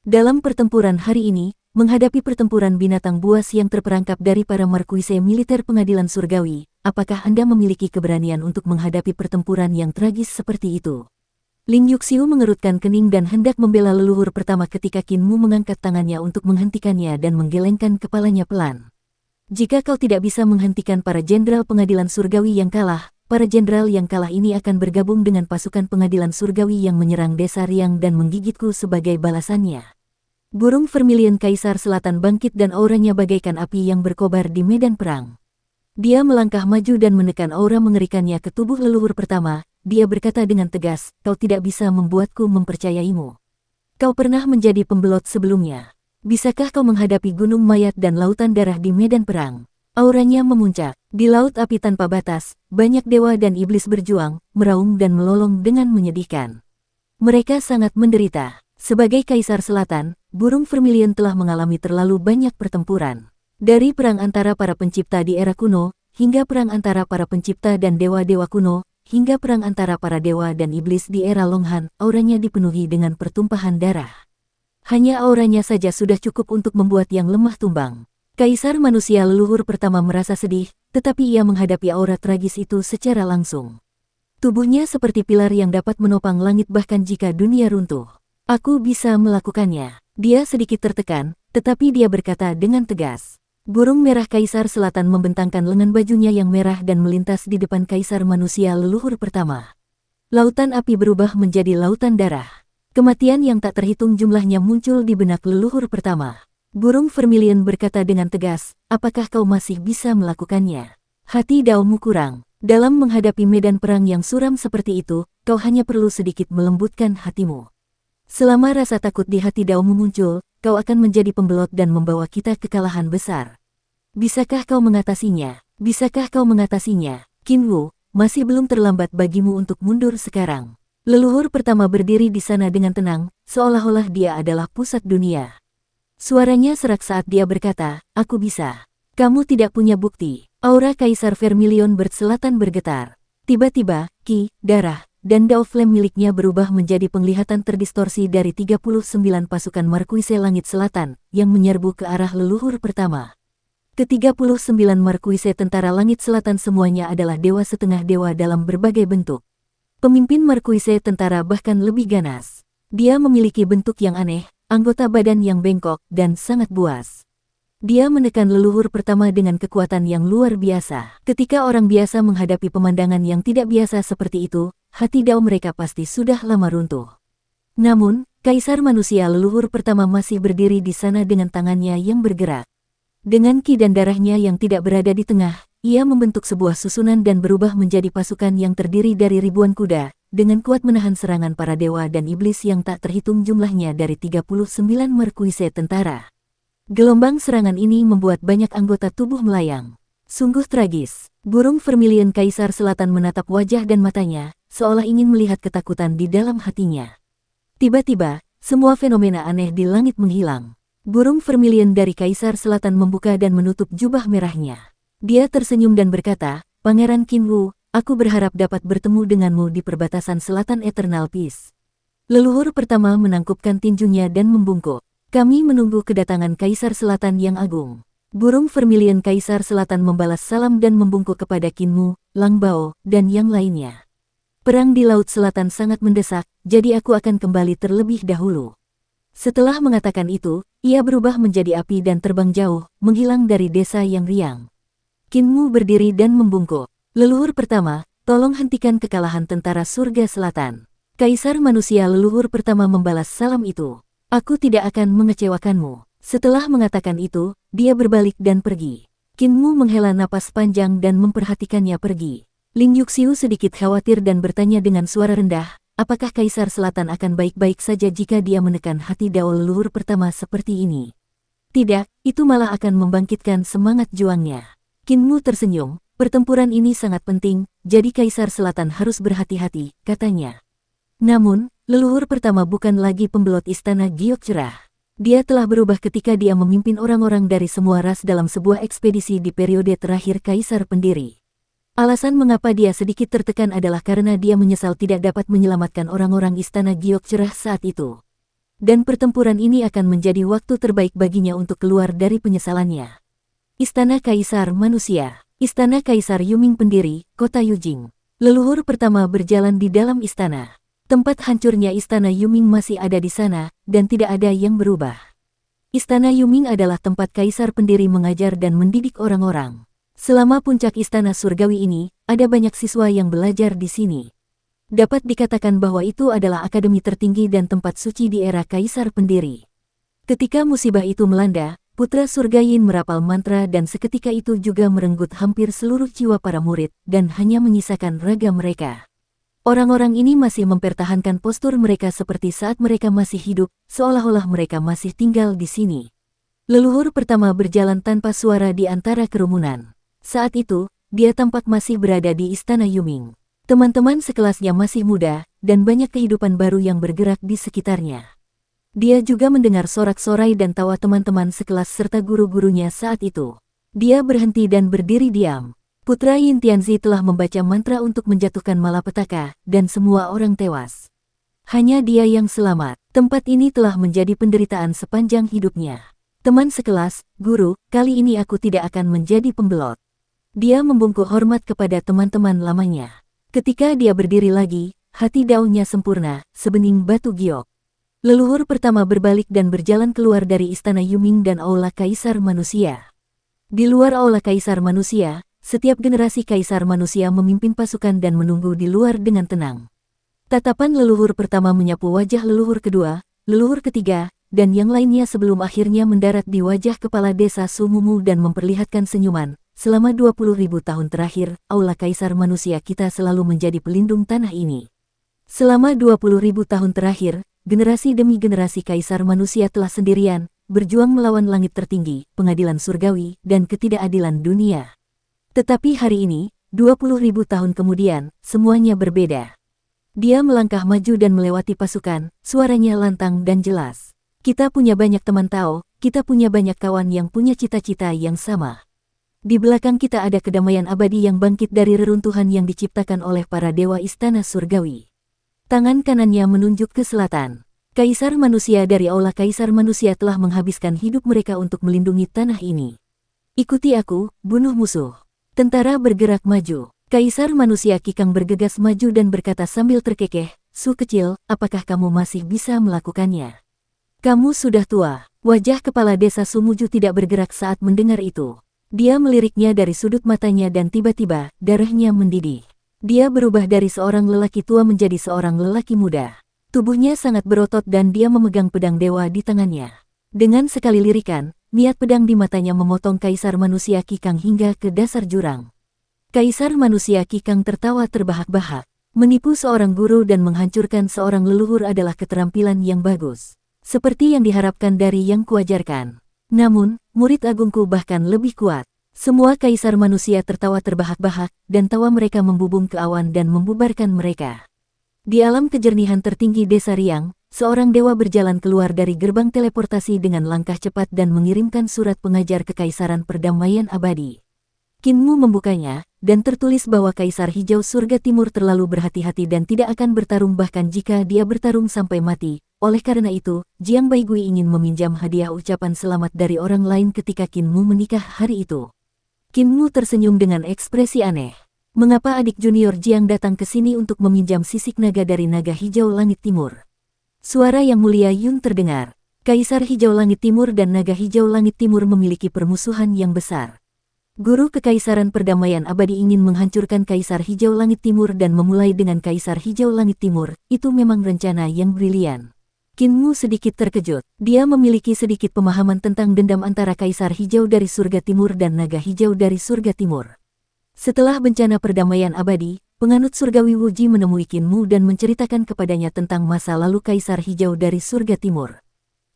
Dalam pertempuran hari ini, menghadapi pertempuran binatang buas yang terperangkap dari para markuise militer pengadilan surgawi, apakah Anda memiliki keberanian untuk menghadapi pertempuran yang tragis seperti itu?" Ling Yuxiu mengerutkan kening dan hendak membela leluhur pertama ketika Kinmu mengangkat tangannya untuk menghentikannya dan menggelengkan kepalanya pelan. "Jika kau tidak bisa menghentikan para jenderal pengadilan surgawi yang kalah, para jenderal yang kalah ini akan bergabung dengan pasukan pengadilan surgawi yang menyerang desa Riang dan menggigitku sebagai balasannya." Burung vermilion Kaisar Selatan bangkit dan auranya bagaikan api yang berkobar di medan perang. Dia melangkah maju dan menekan aura mengerikannya ke tubuh leluhur pertama. Dia berkata dengan tegas, "Kau tidak bisa membuatku mempercayaimu. Kau pernah menjadi pembelot sebelumnya. Bisakah kau menghadapi gunung mayat dan lautan darah di medan perang?" Auranya memuncak. Di laut api tanpa batas, banyak dewa dan iblis berjuang, meraung dan melolong dengan menyedihkan. Mereka sangat menderita. Sebagai Kaisar Selatan, burung vermilion telah mengalami terlalu banyak pertempuran. Dari perang antara para pencipta di era kuno, hingga perang antara para pencipta dan dewa-dewa kuno, hingga perang antara para dewa dan iblis di era Longhan, auranya dipenuhi dengan pertumpahan darah. Hanya auranya saja sudah cukup untuk membuat yang lemah tumbang. Kaisar Manusia leluhur pertama merasa sedih, tetapi ia menghadapi aura tragis itu secara langsung. Tubuhnya seperti pilar yang dapat menopang langit bahkan jika dunia runtuh. "Aku bisa melakukannya." Dia sedikit tertekan, tetapi dia berkata dengan tegas. Burung merah Kaisar Selatan membentangkan lengan bajunya yang merah dan melintas di depan Kaisar Manusia leluhur pertama. Lautan api berubah menjadi lautan darah. Kematian yang tak terhitung jumlahnya muncul di benak leluhur pertama. Burung vermilion berkata dengan tegas, "Apakah kau masih bisa melakukannya? Hati Daomu kurang. Dalam menghadapi medan perang yang suram seperti itu, kau hanya perlu sedikit melembutkan hatimu. Selama rasa takut di hati Daomu muncul, kau akan menjadi pembelot dan membawa kita kekalahan besar. Bisakah kau mengatasinya? Bisakah kau mengatasinya? Kinwu, masih belum terlambat bagimu untuk mundur sekarang." Leluhur pertama berdiri di sana dengan tenang, seolah-olah dia adalah pusat dunia. Suaranya serak saat dia berkata, "Aku bisa." "Kamu tidak punya bukti. Aura Kaisar Vermilion Selatan bergetar. Tiba-tiba, ki, darah, dan Dao Flame miliknya berubah menjadi penglihatan terdistorsi dari 39 pasukan Marquise Langit Selatan yang menyerbu ke arah leluhur pertama. Ke-39 Marquise tentara Langit Selatan semuanya adalah dewa setengah dewa dalam berbagai bentuk. Pemimpin Marquise tentara bahkan lebih ganas. Dia memiliki bentuk yang aneh, anggota badan yang bengkok, dan sangat buas. Dia menekan leluhur pertama dengan kekuatan yang luar biasa. Ketika orang biasa menghadapi pemandangan yang tidak biasa seperti itu, hati Dao mereka pasti sudah lama runtuh. Namun, Kaisar Manusia leluhur pertama masih berdiri di sana dengan tangannya yang bergerak. Dengan ki dan darahnya yang tidak berada di tengah, ia membentuk sebuah susunan dan berubah menjadi pasukan yang terdiri dari ribuan kuda, dengan kuat menahan serangan para dewa dan iblis yang tak terhitung jumlahnya dari 39 Marquise tentara. Gelombang serangan ini membuat banyak anggota tubuh melayang. Sungguh tragis. Burung Vermilion Kaisar Selatan menatap wajah dan matanya, seolah ingin melihat ketakutan di dalam hatinya. Tiba-tiba, semua fenomena aneh di langit menghilang. Burung Vermilion dari Kaisar Selatan membuka dan menutup jubah merahnya. Dia tersenyum dan berkata, "Pangeran Qinwu, aku berharap dapat bertemu denganmu di perbatasan selatan Eternal Peace." Leluhur pertama menangkupkan tinjunya dan membungkuk. "Kami menunggu kedatangan Kaisar Selatan yang agung." Burung Vermilion Kaisar Selatan membalas salam dan membungkuk kepada Qinwu, Lang Bao, dan yang lainnya. "Perang di Laut Selatan sangat mendesak, jadi aku akan kembali terlebih dahulu." Setelah mengatakan itu, ia berubah menjadi api dan terbang jauh, menghilang dari desa yang riang. Qinwu berdiri dan membungkuk. "Leluhur pertama, tolong hentikan kekalahan tentara surga selatan." Kaisar Manusia leluhur pertama membalas salam itu. "Aku tidak akan mengecewakanmu." Setelah mengatakan itu, dia berbalik dan pergi. Qinwu menghela napas panjang dan memperhatikannya pergi. Ling Yuxiu sedikit khawatir dan bertanya dengan suara rendah, apakah Kaisar Selatan akan baik-baik saja jika dia menekan hati Dao leluhur pertama seperti ini? Tidak, itu malah akan membangkitkan semangat juangnya. Qinwu tersenyum, "Pertempuran ini sangat penting, jadi Kaisar Selatan harus berhati-hati," katanya. Namun, leluhur pertama bukan lagi pembelot istana giok cerah. Dia telah berubah ketika dia memimpin orang-orang dari semua ras dalam sebuah ekspedisi di periode terakhir Kaisar Pendiri. Alasan mengapa dia sedikit tertekan adalah karena dia menyesal tidak dapat menyelamatkan orang-orang istana giok cerah saat itu. Dan pertempuran ini akan menjadi waktu terbaik baginya untuk keluar dari penyesalannya. Istana Kaisar Manusia. Istana Kaisar Yuming Pendiri, Kota Yujing. Leluhur pertama berjalan di dalam istana. Tempat hancurnya Istana Yuming masih ada di sana, dan tidak ada yang berubah. Istana Yuming adalah tempat Kaisar Pendiri mengajar dan mendidik orang-orang. Selama puncak Istana Surgawi ini, ada banyak siswa yang belajar di sini. Dapat dikatakan bahwa itu adalah akademi tertinggi dan tempat suci di era Kaisar Pendiri. Ketika musibah itu melanda, Putra Surga Yin merapal mantra dan seketika itu juga merenggut hampir seluruh jiwa para murid dan hanya menyisakan raga mereka. Orang-orang ini masih mempertahankan postur mereka seperti saat mereka masih hidup, seolah-olah mereka masih tinggal di sini. Leluhur pertama berjalan tanpa suara di antara kerumunan. Saat itu, dia tampak masih berada di Istana Yuming. Teman-teman sekelasnya masih muda, dan banyak kehidupan baru yang bergerak di sekitarnya. Dia juga mendengar sorak-sorai dan tawa teman-teman sekelas serta guru-gurunya saat itu. Dia berhenti dan berdiri diam. Putra Yin Tianzi telah membaca mantra untuk menjatuhkan malapetaka, dan semua orang tewas. Hanya dia yang selamat. Tempat ini telah menjadi penderitaan sepanjang hidupnya. "Teman sekelas, guru, kali ini aku tidak akan menjadi pembelot." Dia membungkuk hormat kepada teman-teman lamanya. Ketika dia berdiri lagi, hati daunnya sempurna, sebening batu giok. Leluhur pertama berbalik dan berjalan keluar dari Istana Yuming dan Aula Kaisar Manusia. Di luar Aula Kaisar Manusia, setiap generasi Kaisar Manusia memimpin pasukan dan menunggu di luar dengan tenang. Tatapan leluhur pertama menyapu wajah leluhur kedua, leluhur ketiga, dan yang lainnya sebelum akhirnya mendarat di wajah kepala desa Sumumu dan memperlihatkan senyuman. "Selama 20.000 tahun terakhir, Aula Kaisar Manusia kita selalu menjadi pelindung tanah ini. Selama 20.000 tahun terakhir, generasi demi generasi Kaisar Manusia telah sendirian, berjuang melawan langit tertinggi, pengadilan surgawi, dan ketidakadilan dunia. Tetapi hari ini, 20.000 tahun kemudian, semuanya berbeda." Dia melangkah maju dan melewati pasukan, suaranya lantang dan jelas. "Kita punya banyak teman Tao, kita punya banyak kawan yang punya cita-cita yang sama. Di belakang kita ada kedamaian abadi yang bangkit dari reruntuhan yang diciptakan oleh para dewa istana surgawi. Tangan kanannya menunjuk ke selatan. Kaisar manusia dari Aula Kaisar Manusia telah menghabiskan hidup mereka untuk melindungi tanah ini. Ikuti aku, bunuh musuh. Tentara bergerak maju. Kaisar manusia Kikang bergegas maju dan berkata sambil terkekeh, "Su kecil, apakah kamu masih bisa melakukannya? Kamu sudah tua." Wajah kepala desa Sumuju tidak bergerak saat mendengar itu. Dia meliriknya dari sudut matanya dan tiba-tiba, darahnya mendidih. Dia berubah dari seorang lelaki tua menjadi seorang lelaki muda. Tubuhnya sangat berotot dan dia memegang pedang dewa di tangannya. Dengan sekali lirikan, niat pedang di matanya memotong Kaisar Manusia Kikang hingga ke dasar jurang. Kaisar Manusia Kikang tertawa terbahak-bahak. Menipu seorang guru dan menghancurkan seorang leluhur adalah keterampilan yang bagus. Seperti yang diharapkan dari yang kuajarkan. Namun, murid agungku bahkan lebih kuat. Semua kaisar manusia tertawa terbahak-bahak, dan tawa mereka membubung ke awan dan membubarkan mereka. Di alam kejernihan tertinggi Desa Riang, seorang dewa berjalan keluar dari gerbang teleportasi dengan langkah cepat dan mengirimkan surat pengajar ke Kaisaran Perdamaian Abadi. Kinmu membukanya, dan tertulis bahwa Kaisar Hijau Surga Timur terlalu berhati-hati dan tidak akan bertarung bahkan jika dia bertarung sampai mati. Oleh karena itu, Jiang Baigui ingin meminjam hadiah ucapan selamat dari orang lain ketika Kinmu menikah hari itu. Kinmu tersenyum dengan ekspresi aneh. Mengapa adik junior Jiang datang ke sini untuk meminjam sisik naga dari naga hijau langit timur? Suara yang mulia Yun terdengar. Kaisar Hijau Langit Timur dan Naga Hijau Langit Timur memiliki permusuhan yang besar. Guru Kekaisaran Perdamaian Abadi ingin menghancurkan Kaisar Hijau Langit Timur dan memulai dengan Kaisar Hijau Langit Timur. Itu memang rencana yang brilian. Kinmu sedikit terkejut. Dia memiliki sedikit pemahaman tentang dendam antara Kaisar Hijau dari Surga Timur dan Naga Hijau dari Surga Timur. Setelah bencana perdamaian abadi, penganut surgawi Wuji menemui Kinmu dan menceritakan kepadanya tentang masa lalu Kaisar Hijau dari Surga Timur.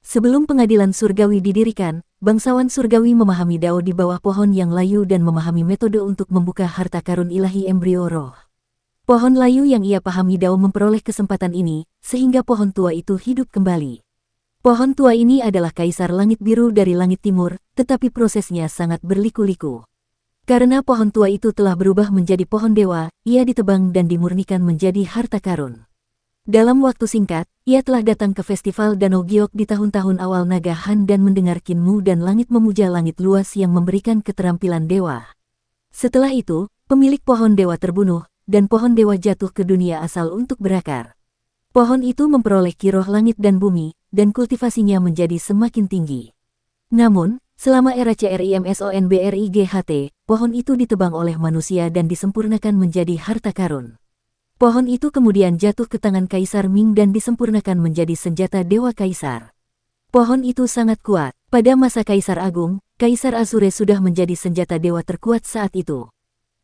Sebelum pengadilan surgawi didirikan, bangsawan surgawi memahami Dao di bawah pohon yang layu dan memahami metode untuk membuka harta karun ilahi embrio roh. Pohon layu yang ia pahami Dao memperoleh kesempatan ini, sehingga pohon tua itu hidup kembali. Pohon tua ini adalah Kaisar Langit Biru dari Langit Timur, tetapi prosesnya sangat berliku-liku. Karena pohon tua itu telah berubah menjadi pohon dewa, ia ditebang dan dimurnikan menjadi harta karun. Dalam waktu singkat, ia telah datang ke festival Danau Giok di tahun-tahun awal Naga Han dan mendengar Kinmu dan langit memuja langit luas yang memberikan keterampilan dewa. Setelah itu, pemilik pohon dewa terbunuh, dan pohon dewa jatuh ke dunia asal untuk berakar. Pohon itu memperoleh kiroh langit dan bumi, dan kultivasinya menjadi semakin tinggi. Namun, selama era CRIMSONBRIGHT, pohon itu ditebang oleh manusia dan disempurnakan menjadi harta karun. Pohon itu kemudian jatuh ke tangan Kaisar Ming dan disempurnakan menjadi senjata Dewa Kaisar. Pohon itu sangat kuat. Pada masa Kaisar Agung, Kaisar Azure sudah menjadi senjata dewa terkuat saat itu.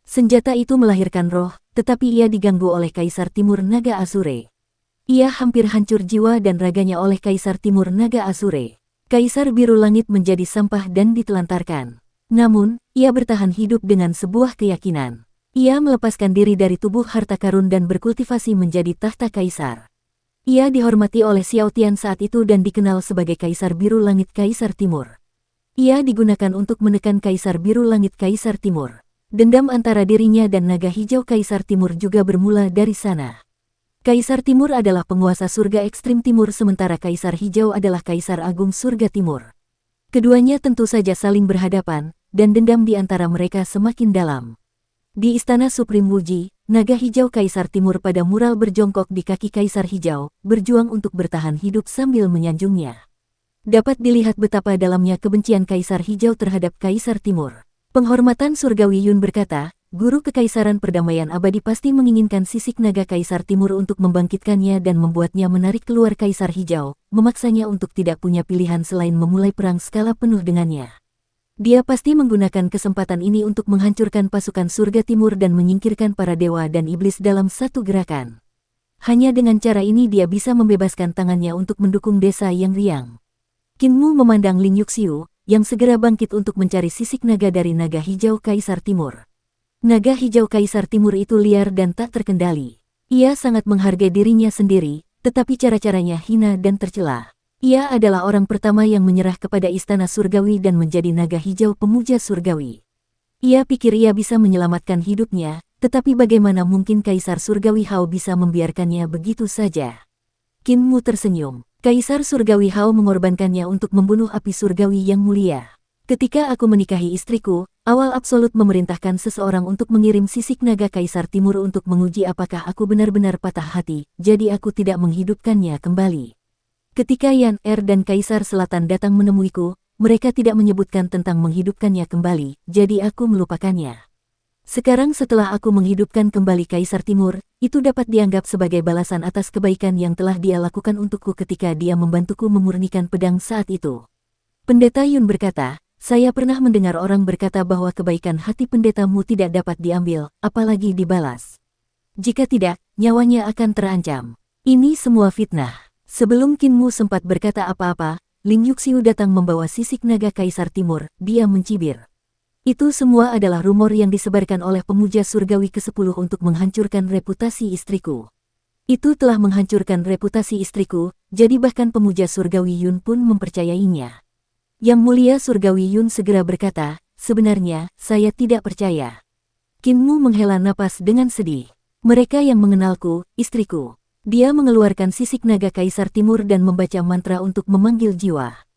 Senjata itu melahirkan roh, tetapi ia diganggu oleh Kaisar Timur Naga Azure. Ia hampir hancur jiwa dan raganya oleh Kaisar Timur Naga Azure. Kaisar Biru Langit menjadi sampah dan ditelantarkan. Namun, ia bertahan hidup dengan sebuah keyakinan. Ia melepaskan diri dari tubuh harta karun dan berkultivasi menjadi tahta kaisar. Ia dihormati oleh Xiao Tian saat itu dan dikenal sebagai Kaisar Biru Langit Kaisar Timur. Ia digunakan untuk menekan Kaisar Biru Langit Kaisar Timur. Dendam antara dirinya dan Naga Hijau Kaisar Timur juga bermula dari sana. Kaisar Timur adalah penguasa surga ekstrim timur sementara Kaisar Hijau adalah Kaisar Agung Surga Timur. Keduanya tentu saja saling berhadapan, dan dendam di antara mereka semakin dalam. Di Istana Supreme Wuji, Naga Hijau Kaisar Timur pada mural berjongkok di kaki Kaisar Hijau, berjuang untuk bertahan hidup sambil menyanjungnya. Dapat dilihat betapa dalamnya kebencian Kaisar Hijau terhadap Kaisar Timur. Penghormatan surgawi Yun berkata, Guru Kekaisaran Perdamaian Abadi pasti menginginkan sisik naga Kaisar Timur untuk membangkitkannya dan membuatnya menarik keluar Kaisar Hijau, memaksanya untuk tidak punya pilihan selain memulai perang skala penuh dengannya. Dia pasti menggunakan kesempatan ini untuk menghancurkan pasukan surga timur dan menyingkirkan para dewa dan iblis dalam satu gerakan. Hanya dengan cara ini dia bisa membebaskan tangannya untuk mendukung desa yang riang. Kinmu memandang Lin Yuxiu, yang segera bangkit untuk mencari sisik naga dari naga hijau Kaisar Timur. Naga hijau Kaisar Timur itu liar dan tak terkendali. Ia sangat menghargai dirinya sendiri, tetapi cara-caranya hina dan tercela. Ia adalah orang pertama yang menyerah kepada istana surgawi dan menjadi naga hijau pemuja surgawi. Ia pikir ia bisa menyelamatkan hidupnya, tetapi bagaimana mungkin Kaisar Surgawi Hao bisa membiarkannya begitu saja? Qin Mu tersenyum. Kaisar Surgawi Hao mengorbankannya untuk membunuh api surgawi yang mulia. Ketika aku menikahi istriku, awal absolut memerintahkan seseorang untuk mengirim sisik naga Kaisar Timur untuk menguji apakah aku benar-benar patah hati, jadi aku tidak menghidupkannya kembali. Ketika Yan Er dan Kaisar Selatan datang menemuiku, mereka tidak menyebutkan tentang menghidupkannya kembali, jadi aku melupakannya. Sekarang setelah aku menghidupkan kembali Kaisar Timur, itu dapat dianggap sebagai balasan atas kebaikan yang telah dia lakukan untukku ketika dia membantuku memurnikan pedang saat itu. Pendeta Yun berkata, saya pernah mendengar orang berkata bahwa kebaikan hati pendetamu tidak dapat diambil, apalagi dibalas. Jika tidak, nyawanya akan terancam. Ini semua fitnah. Sebelum Qin Mu sempat berkata apa-apa, Ling Yuxiu datang membawa sisik naga Kaisar Timur, dia mencibir. Itu semua adalah rumor yang disebarkan oleh pemuja surgawi ke-10 untuk menghancurkan reputasi istriku. Itu telah menghancurkan reputasi istriku, jadi bahkan pemuja surgawi Yun pun mempercayainya. Yang mulia surgawi Yun segera berkata, sebenarnya, saya tidak percaya. Qin Mu menghela napas dengan sedih. Mereka yang mengenalku, istriku. Dia mengeluarkan sisik naga Kaisar Timur dan membaca mantra untuk memanggil jiwa.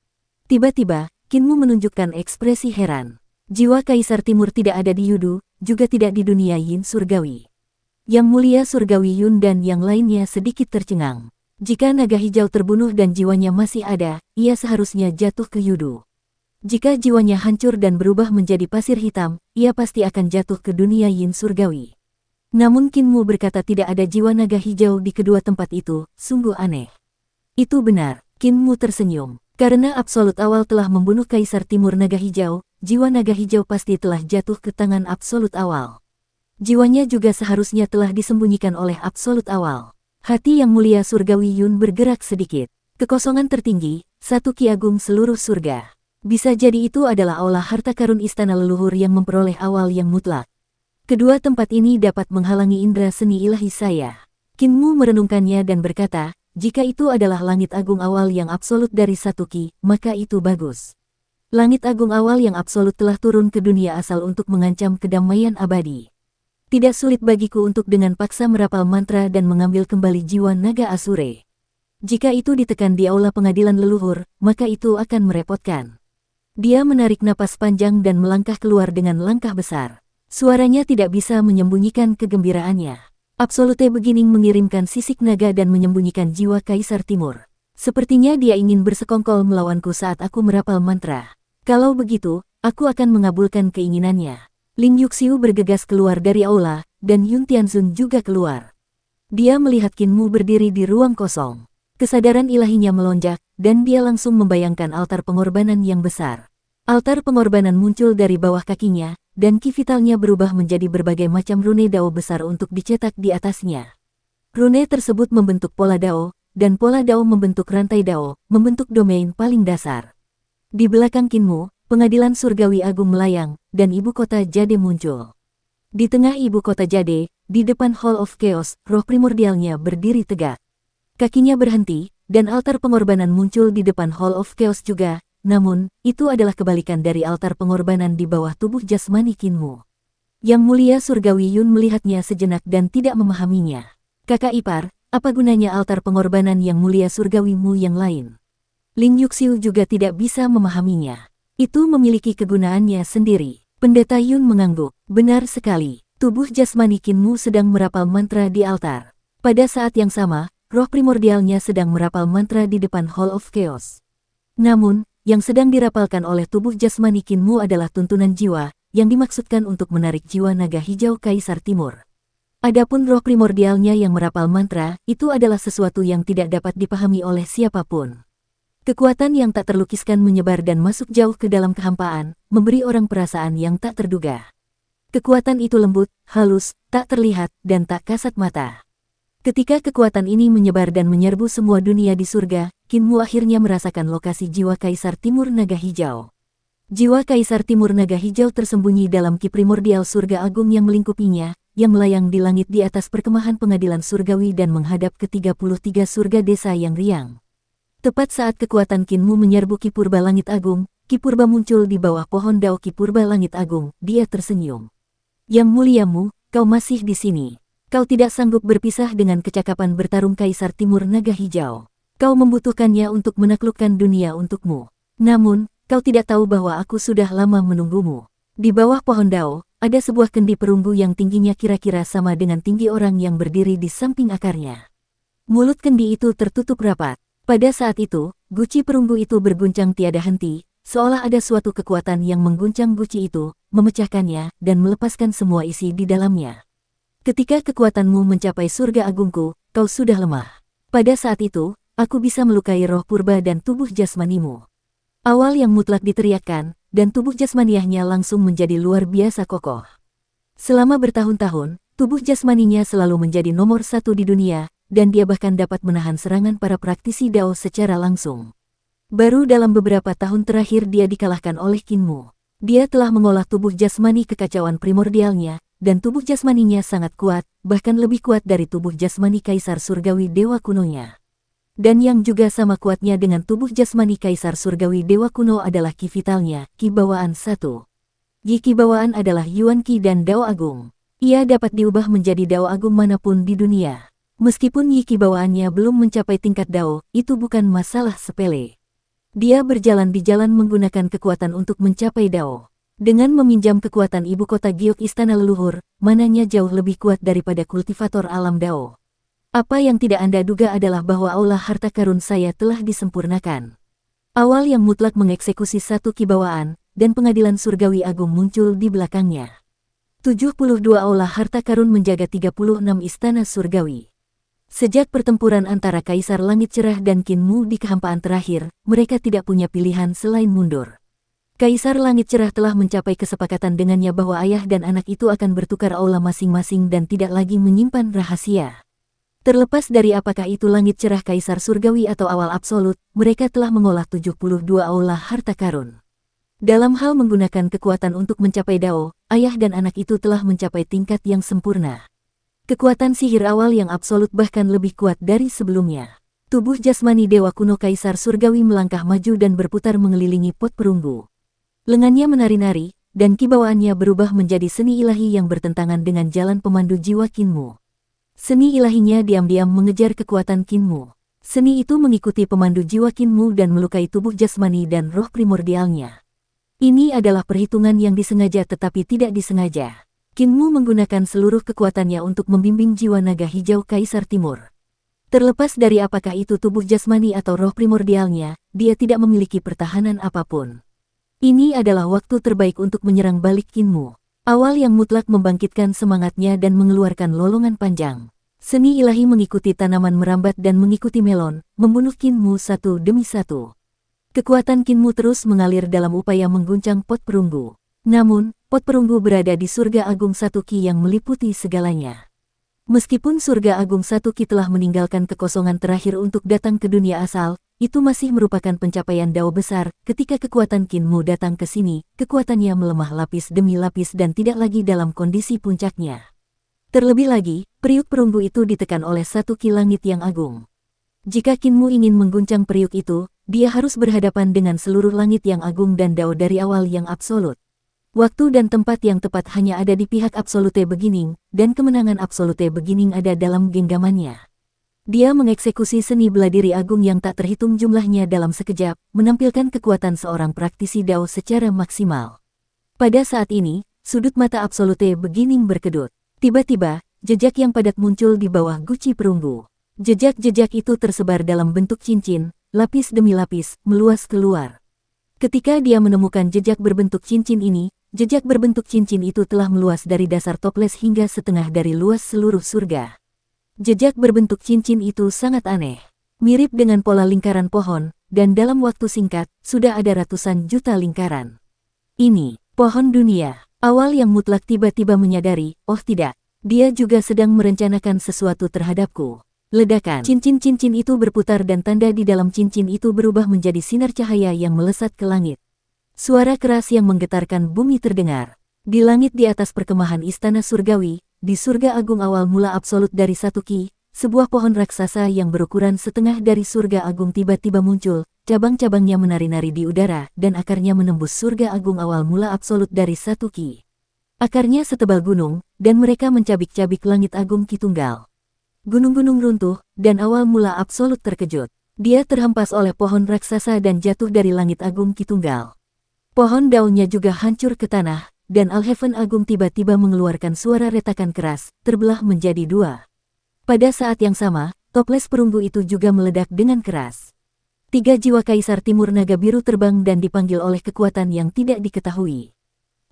Tiba-tiba, Qin Mu menunjukkan ekspresi heran. Jiwa Kaisar Timur tidak ada di Yudu, juga tidak di dunia Yin surgawi. Yang mulia surgawi Yun dan yang lainnya sedikit tercengang. Jika naga hijau terbunuh dan jiwanya masih ada, ia seharusnya jatuh ke Yudu. Jika jiwanya hancur dan berubah menjadi pasir hitam, ia pasti akan jatuh ke dunia Yin surgawi. Namun Qin Mu berkata tidak ada jiwa naga hijau di kedua tempat itu, sungguh aneh. Itu benar, Qin Mu tersenyum. Karena Absolut Awal telah membunuh Kaisar Timur Naga Hijau, jiwa naga hijau pasti telah jatuh ke tangan Absolut Awal. Jiwanya juga seharusnya telah disembunyikan oleh Absolut Awal. Hati yang mulia surgawi Yun bergerak sedikit. Kekosongan tertinggi, satu Ki Agung seluruh surga. Bisa jadi itu adalah aula harta karun istana leluhur yang memperoleh awal yang mutlak. Kedua tempat ini dapat menghalangi indera seni ilahi saya. Qin Mu merenungkannya dan berkata, jika itu adalah langit agung awal yang absolut dari satu Ki, maka itu bagus. Langit agung awal yang absolut telah turun ke dunia asal untuk mengancam kedamaian abadi. Tidak sulit bagiku untuk dengan paksa merapal mantra dan mengambil kembali jiwa naga Asure. Jika itu ditekan di aula pengadilan leluhur, maka itu akan merepotkan. Dia menarik napas panjang dan melangkah keluar dengan langkah besar. Suaranya tidak bisa menyembunyikan kegembiraannya. Absolute Beginning mengirimkan sisik naga dan menyembunyikan jiwa Kaisar Timur. Sepertinya dia ingin bersekongkol melawanku saat aku merapal mantra. Kalau begitu, aku akan mengabulkan keinginannya. Ling Yuxiu bergegas keluar dari aula, dan Yun Tianzun juga keluar. Dia melihat Qin Mu berdiri di ruang kosong. Kesadaran ilahinya melonjak, dan dia langsung membayangkan altar pengorbanan yang besar. Altar pengorbanan muncul dari bawah kakinya, dan ki vitalnya berubah menjadi berbagai macam rune dao besar untuk dicetak di atasnya. Rune tersebut membentuk pola dao, dan pola dao membentuk rantai dao, membentuk domain paling dasar. Di belakang Qin Mu, pengadilan surgawi agung melayang, dan ibu kota Jade muncul. Di tengah ibu kota Jade, di depan Hall of Chaos, roh primordialnya berdiri tegak. Kakinya berhenti, dan altar pengorbanan muncul di depan Hall of Chaos juga. Namun, itu adalah kebalikan dari altar pengorbanan di bawah tubuh jasmani Qin Mu. Yang mulia surgawi Yun melihatnya sejenak dan tidak memahaminya. Kakak ipar, apa gunanya altar pengorbanan yang mulia surgawi Mu yang lain? Ling Yuxiu juga tidak bisa memahaminya. Itu memiliki kegunaannya sendiri. Pendeta Yun mengangguk. Benar sekali, tubuh jasmani Qin Mu sedang merapal mantra di altar. Pada saat yang sama, roh primordialnya sedang merapal mantra di depan Hall of Chaos. Namun, yang sedang dirapalkan oleh tubuh jasmani Qin Mu adalah tuntunan jiwa, yang dimaksudkan untuk menarik jiwa naga hijau Kaisar Timur. Adapun roh primordialnya yang merapal mantra, itu adalah sesuatu yang tidak dapat dipahami oleh siapapun. Kekuatan yang tak terlukiskan menyebar dan masuk jauh ke dalam kehampaan, memberi orang perasaan yang tak terduga. Kekuatan itu lembut, halus, tak terlihat, dan tak kasat mata. Ketika kekuatan ini menyebar dan menyerbu semua dunia di surga, Qin Mu akhirnya merasakan lokasi jiwa Kaisar Timur Naga Hijau. Jiwa Kaisar Timur Naga Hijau tersembunyi dalam ki primordial surga agung yang melingkupinya, yang melayang di langit di atas perkemahan pengadilan surgawi dan menghadap ke 33 surga desa yang riang. Tepat saat kekuatan Qin Mu menyerbu ki purba langit agung, Ki Purba muncul di bawah pohon Dao Ki Purba Langit Agung. Dia tersenyum. Yang muliamu, kau masih di sini. Kau tidak sanggup berpisah dengan kecakapan bertarung Kaisar Timur Naga Hijau. Kau membutuhkannya untuk menaklukkan dunia untukmu. Namun, kau tidak tahu bahwa aku sudah lama menunggumu. Di bawah pohon Dao, ada sebuah kendi perunggu yang tingginya kira-kira sama dengan tinggi orang yang berdiri di samping akarnya. Mulut kendi itu tertutup rapat. Pada saat itu, guci perunggu itu berguncang tiada henti, seolah ada suatu kekuatan yang mengguncang guci itu, memecahkannya, dan melepaskan semua isi di dalamnya. Ketika kekuatanmu mencapai surga agungku, kau sudah lemah. Pada saat itu, aku bisa melukai roh purba dan tubuh jasmanimu. Awal yang mutlak diteriakkan, dan tubuh jasmaniahnya langsung menjadi luar biasa kokoh. Selama bertahun-tahun, tubuh jasmaninya selalu menjadi nomor satu di dunia, dan dia bahkan dapat menahan serangan para praktisi Dao secara langsung. Baru dalam beberapa tahun terakhir dia dikalahkan oleh Kinmu. Dia telah mengolah tubuh jasmani kekacauan primordialnya, dan tubuh jasmaninya sangat kuat, bahkan lebih kuat dari tubuh jasmani Kaisar Surgawi Dewa kunonya. Dan yang juga sama kuatnya dengan tubuh jasmani Kaisar Surgawi Dewa kuno adalah Ki vitalnya, Ki bawaan 1. Ki bawaan adalah Yuan Ki dan Dao Agung. Ia dapat diubah menjadi Dao Agung manapun di dunia. Meskipun Ki bawaannya belum mencapai tingkat Dao, itu bukan masalah sepele. Dia berjalan di jalan menggunakan kekuatan untuk mencapai Dao. Dengan meminjam kekuatan ibu kota giok istana leluhur, mananya jauh lebih kuat daripada kultivator alam Dao. Apa yang tidak Anda duga adalah bahwa aula harta karun saya telah disempurnakan. Awal yang mutlak mengeksekusi satu Ki bawaan, dan pengadilan surgawi agung muncul di belakangnya. 72 aula harta karun menjaga 36 istana surgawi. Sejak pertempuran antara Kaisar Langit Cerah dan Kinmu di kehampaan terakhir, mereka tidak punya pilihan selain mundur. Kaisar Langit Cerah telah mencapai kesepakatan dengannya bahwa ayah dan anak itu akan bertukar aula masing-masing dan tidak lagi menyimpan rahasia. Terlepas dari apakah itu Langit Cerah Kaisar Surgawi atau awal absolut, mereka telah mengolah 72 aula harta karun. Dalam hal menggunakan kekuatan untuk mencapai Dao, ayah dan anak itu telah mencapai tingkat yang sempurna. Kekuatan sihir awal yang absolut bahkan lebih kuat dari sebelumnya. Tubuh jasmani Dewa kuno Kaisar Surgawi melangkah maju dan berputar mengelilingi pot perunggu. Lengannya menari-nari, dan ki bawaannya berubah menjadi seni ilahi yang bertentangan dengan jalan pemandu jiwa Kinmu. Seni ilahinya diam-diam mengejar kekuatan Kinmu. Seni itu mengikuti pemandu jiwa Kinmu dan melukai tubuh jasmani dan roh primordialnya. Ini adalah perhitungan yang disengaja tetapi tidak disengaja. Kinmu menggunakan seluruh kekuatannya untuk membimbing jiwa naga hijau Kaisar Timur. Terlepas dari apakah itu tubuh jasmani atau roh primordialnya, dia tidak memiliki pertahanan apapun. Ini adalah waktu terbaik untuk menyerang balik Kinmu. Awal yang mutlak membangkitkan semangatnya dan mengeluarkan lolongan panjang. Seni ilahi mengikuti tanaman merambat dan mengikuti melon, membunuh Kinmu satu demi satu. Kekuatan Kinmu terus mengalir dalam upaya mengguncang pot perunggu. Namun, pot perunggu berada di surga agung satu Ki yang meliputi segalanya. Meskipun surga agung satu Ki telah meninggalkan kekosongan terakhir untuk datang ke dunia asal, itu masih merupakan pencapaian Dao besar. Ketika kekuatan Kinmu datang ke sini, kekuatannya melemah lapis demi lapis dan tidak lagi dalam kondisi puncaknya. Terlebih lagi, periuk perunggu itu ditekan oleh satu Ki langit yang agung. Jika Kinmu ingin mengguncang periuk itu, dia harus berhadapan dengan seluruh langit yang agung dan Dao dari awal yang absolut. Waktu dan tempat yang tepat hanya ada di pihak Absolute Beginning, dan kemenangan Absolute Beginning ada dalam genggamannya. Dia mengeksekusi seni bela diri agung yang tak terhitung jumlahnya dalam sekejap, menampilkan kekuatan seorang praktisi Dao secara maksimal. Pada saat ini, sudut mata Absolute Beginning berkedut. Tiba-tiba, jejak yang padat muncul di bawah guci perunggu. Jejak-jejak itu tersebar dalam bentuk cincin, lapis demi lapis, meluas keluar. Ketika dia menemukan jejak berbentuk cincin ini, jejak berbentuk cincin itu telah meluas dari dasar toples hingga setengah dari luas seluruh surga. Jejak berbentuk cincin itu sangat aneh. Mirip dengan pola lingkaran pohon, dan dalam waktu singkat, sudah ada ratusan juta lingkaran. Ini, pohon dunia. Awal yang mutlak tiba-tiba menyadari, oh tidak, dia juga sedang merencanakan sesuatu terhadapku. Ledakan. Cincin-cincin itu berputar dan tanda di dalam cincin itu berubah menjadi sinar cahaya yang melesat ke langit. Suara keras yang menggetarkan bumi terdengar. Di langit di atas perkemahan istana surgawi, di surga agung awal mula absolut dari satu Ki, sebuah pohon raksasa yang berukuran setengah dari surga agung tiba-tiba muncul, cabang-cabangnya menari-nari di udara dan akarnya menembus surga agung awal mula absolut dari satu ki. Akarnya setebal gunung, dan mereka mencabik-cabik langit agung Ki Tunggal. Gunung-gunung runtuh, dan awal mula absolut terkejut. Dia terhempas oleh pohon raksasa dan jatuh dari langit agung Ki Tunggal. Pohon daunnya juga hancur ke tanah, dan Alheaven Agung tiba-tiba mengeluarkan suara retakan keras, terbelah menjadi dua. Pada saat yang sama, toples perunggu itu juga meledak dengan keras. 3 jiwa Kaisar Timur Naga Biru terbang dan dipanggil oleh kekuatan yang tidak diketahui.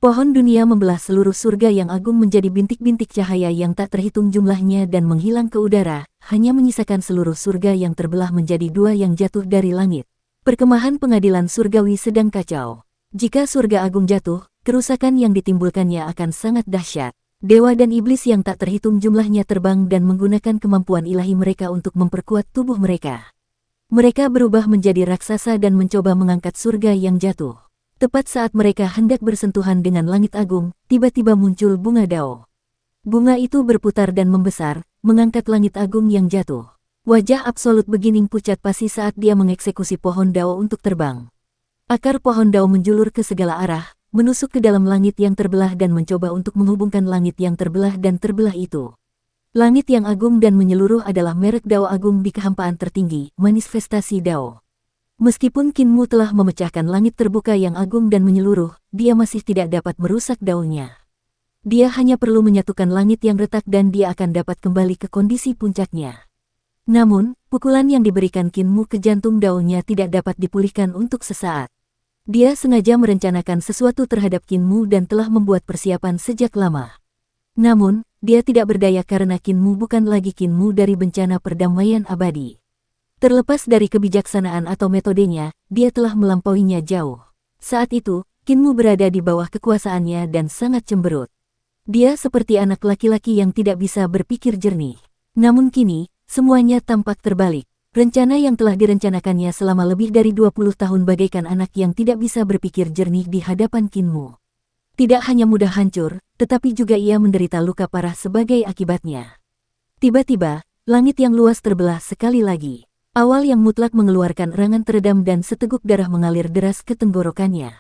Pohon dunia membelah seluruh surga yang agung menjadi bintik-bintik cahaya yang tak terhitung jumlahnya dan menghilang ke udara, hanya menyisakan seluruh surga yang terbelah menjadi dua yang jatuh dari langit. Perkemahan pengadilan surgawi sedang kacau. Jika surga agung jatuh, kerusakan yang ditimbulkannya akan sangat dahsyat. Dewa dan iblis yang tak terhitung jumlahnya terbang dan menggunakan kemampuan ilahi mereka untuk memperkuat tubuh mereka. Mereka berubah menjadi raksasa dan mencoba mengangkat surga yang jatuh. Tepat saat mereka hendak bersentuhan dengan langit agung, tiba-tiba muncul bunga Dao. Bunga itu berputar dan membesar, mengangkat langit agung yang jatuh. Wajah absolut begining pucat pasi saat dia mengeksekusi pohon Dao untuk terbang. Akar pohon Dao menjulur ke segala arah, menusuk ke dalam langit yang terbelah dan mencoba untuk menghubungkan langit yang terbelah dan terbelah itu. Langit yang agung dan menyeluruh adalah merek Dao agung di kehampaan tertinggi, manifestasi Dao. Meskipun Qin Mu telah memecahkan langit terbuka yang agung dan menyeluruh, dia masih tidak dapat merusak daunnya. Dia hanya perlu menyatukan langit yang retak dan dia akan dapat kembali ke kondisi puncaknya. Namun, pukulan yang diberikan Qin Mu ke jantung daunnya tidak dapat dipulihkan untuk sesaat. Dia sengaja merencanakan sesuatu terhadap Qin Mu dan telah membuat persiapan sejak lama. Namun, dia tidak berdaya karena Qin Mu bukan lagi Qin Mu dari bencana perdamaian abadi. Terlepas dari kebijaksanaan atau metodenya, dia telah melampauinya jauh. Saat itu, Qin Mu berada di bawah kekuasaannya dan sangat cemberut. Dia seperti anak laki-laki yang tidak bisa berpikir jernih. Namun kini, semuanya tampak terbalik. Rencana yang telah direncanakannya selama lebih dari 20 tahun bagaikan anak yang tidak bisa berpikir jernih di hadapan Qin Mu. Tidak hanya mudah hancur, tetapi juga ia menderita luka parah sebagai akibatnya. Tiba-tiba, langit yang luas terbelah sekali lagi. Awal yang mutlak mengeluarkan erangan teredam dan seteguk darah mengalir deras ke tenggorokannya.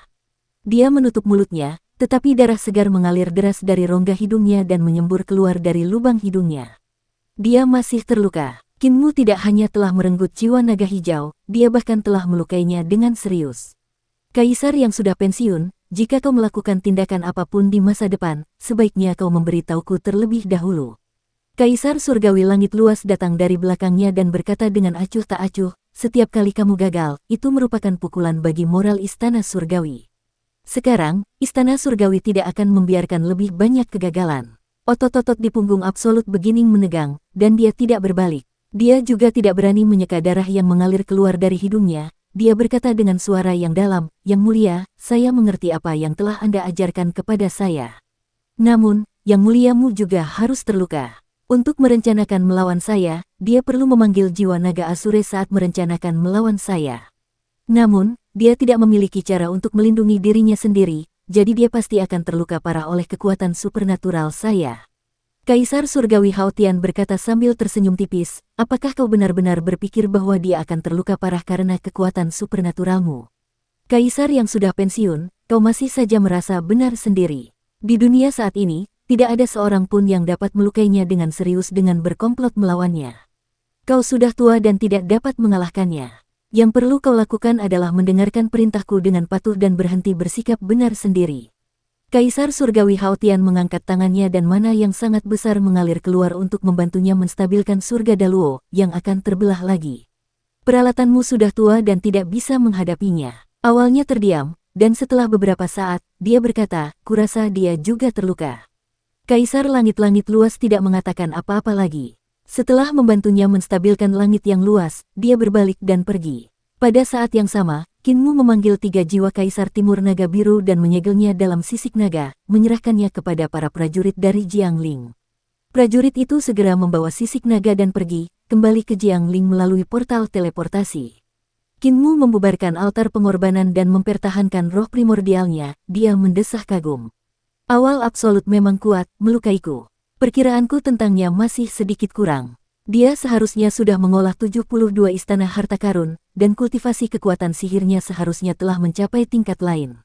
Dia menutup mulutnya, tetapi darah segar mengalir deras dari rongga hidungnya dan menyembur keluar dari lubang hidungnya. Dia masih terluka. Qin Mu tidak hanya telah merenggut jiwa naga hijau, dia bahkan telah melukainya dengan serius. Kaisar yang sudah pensiun, jika kau melakukan tindakan apapun di masa depan, sebaiknya kau memberitahuku terlebih dahulu. Kaisar surgawi langit luas datang dari belakangnya dan berkata dengan acuh tak acuh, setiap kali kamu gagal, itu merupakan pukulan bagi moral istana surgawi. Sekarang, istana surgawi tidak akan membiarkan lebih banyak kegagalan. Otot-otot di punggung absolut begining menegang, dan dia tidak berbalik. Dia juga tidak berani menyeka darah yang mengalir keluar dari hidungnya. Dia berkata dengan suara yang dalam, "Yang mulia, saya mengerti apa yang telah Anda ajarkan kepada saya. Namun, yang muliamu juga harus terluka. Untuk merencanakan melawan saya, dia perlu memanggil jiwa naga Asure saat merencanakan melawan saya. Namun, dia tidak memiliki cara untuk melindungi dirinya sendiri, jadi dia pasti akan terluka parah oleh kekuatan supernatural saya." Kaisar surgawi Hao Tian berkata sambil tersenyum tipis, "Apakah kau benar-benar berpikir bahwa dia akan terluka parah karena kekuatan supernaturalmu? Kaisar yang sudah pensiun, kau masih saja merasa benar sendiri. Di dunia saat ini, tidak ada seorang pun yang dapat melukainya dengan serius dengan berkomplot melawannya. Kau sudah tua dan tidak dapat mengalahkannya. Yang perlu kau lakukan adalah mendengarkan perintahku dengan patuh dan berhenti bersikap benar sendiri." Kaisar surgawi Hao Tian mengangkat tangannya dan mana yang sangat besar mengalir keluar untuk membantunya menstabilkan surga Daluo yang akan terbelah lagi. "Peralatanmu sudah tua dan tidak bisa menghadapinya." Awalnya terdiam, dan setelah beberapa saat, dia berkata, "Kurasa dia juga terluka." Kaisar langit-langit luas tidak mengatakan apa-apa lagi. Setelah membantunya menstabilkan langit yang luas, dia berbalik dan pergi. Pada saat yang sama, Qin Mu memanggil 3 jiwa Kaisar Timur Naga Biru dan menyegelnya dalam sisik naga, menyerahkannya kepada para prajurit dari Jiangling. Prajurit itu segera membawa sisik naga dan pergi, kembali ke Jiangling melalui portal teleportasi. Qin Mu membubarkan altar pengorbanan dan mempertahankan roh primordialnya, dia mendesah kagum. "Awal absolut memang kuat, melukaiku. Perkiraanku tentangnya masih sedikit kurang. Dia seharusnya sudah mengolah 72 istana harta karun, dan kultivasi kekuatan sihirnya seharusnya telah mencapai tingkat lain.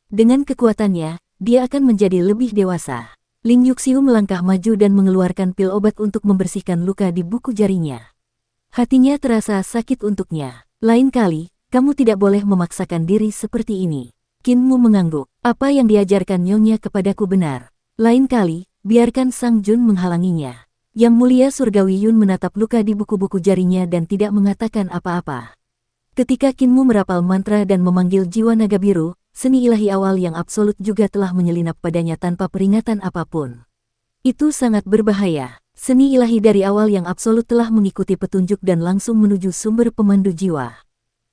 Dengan kekuatannya, dia akan menjadi lebih dewasa. Ling Yuxiu melangkah maju dan mengeluarkan pil obat untuk membersihkan luka di buku jarinya. Hatinya terasa sakit untuknya. Lain kali, kamu tidak boleh memaksakan diri seperti ini. Qin Mu mengangguk. Apa yang diajarkan nyonya kepadaku benar. Lain kali, biarkan Sang Jun menghalanginya. Yang Mulia Surgawi Yun menatap luka di buku-buku jarinya dan tidak mengatakan apa-apa. Ketika Qin Mu merapal mantra dan memanggil jiwa naga biru, seni ilahi awal yang absolut juga telah menyelinap padanya tanpa peringatan apapun. Itu sangat berbahaya. Seni ilahi dari awal yang absolut telah mengikuti petunjuk dan langsung menuju sumber pemandu jiwa.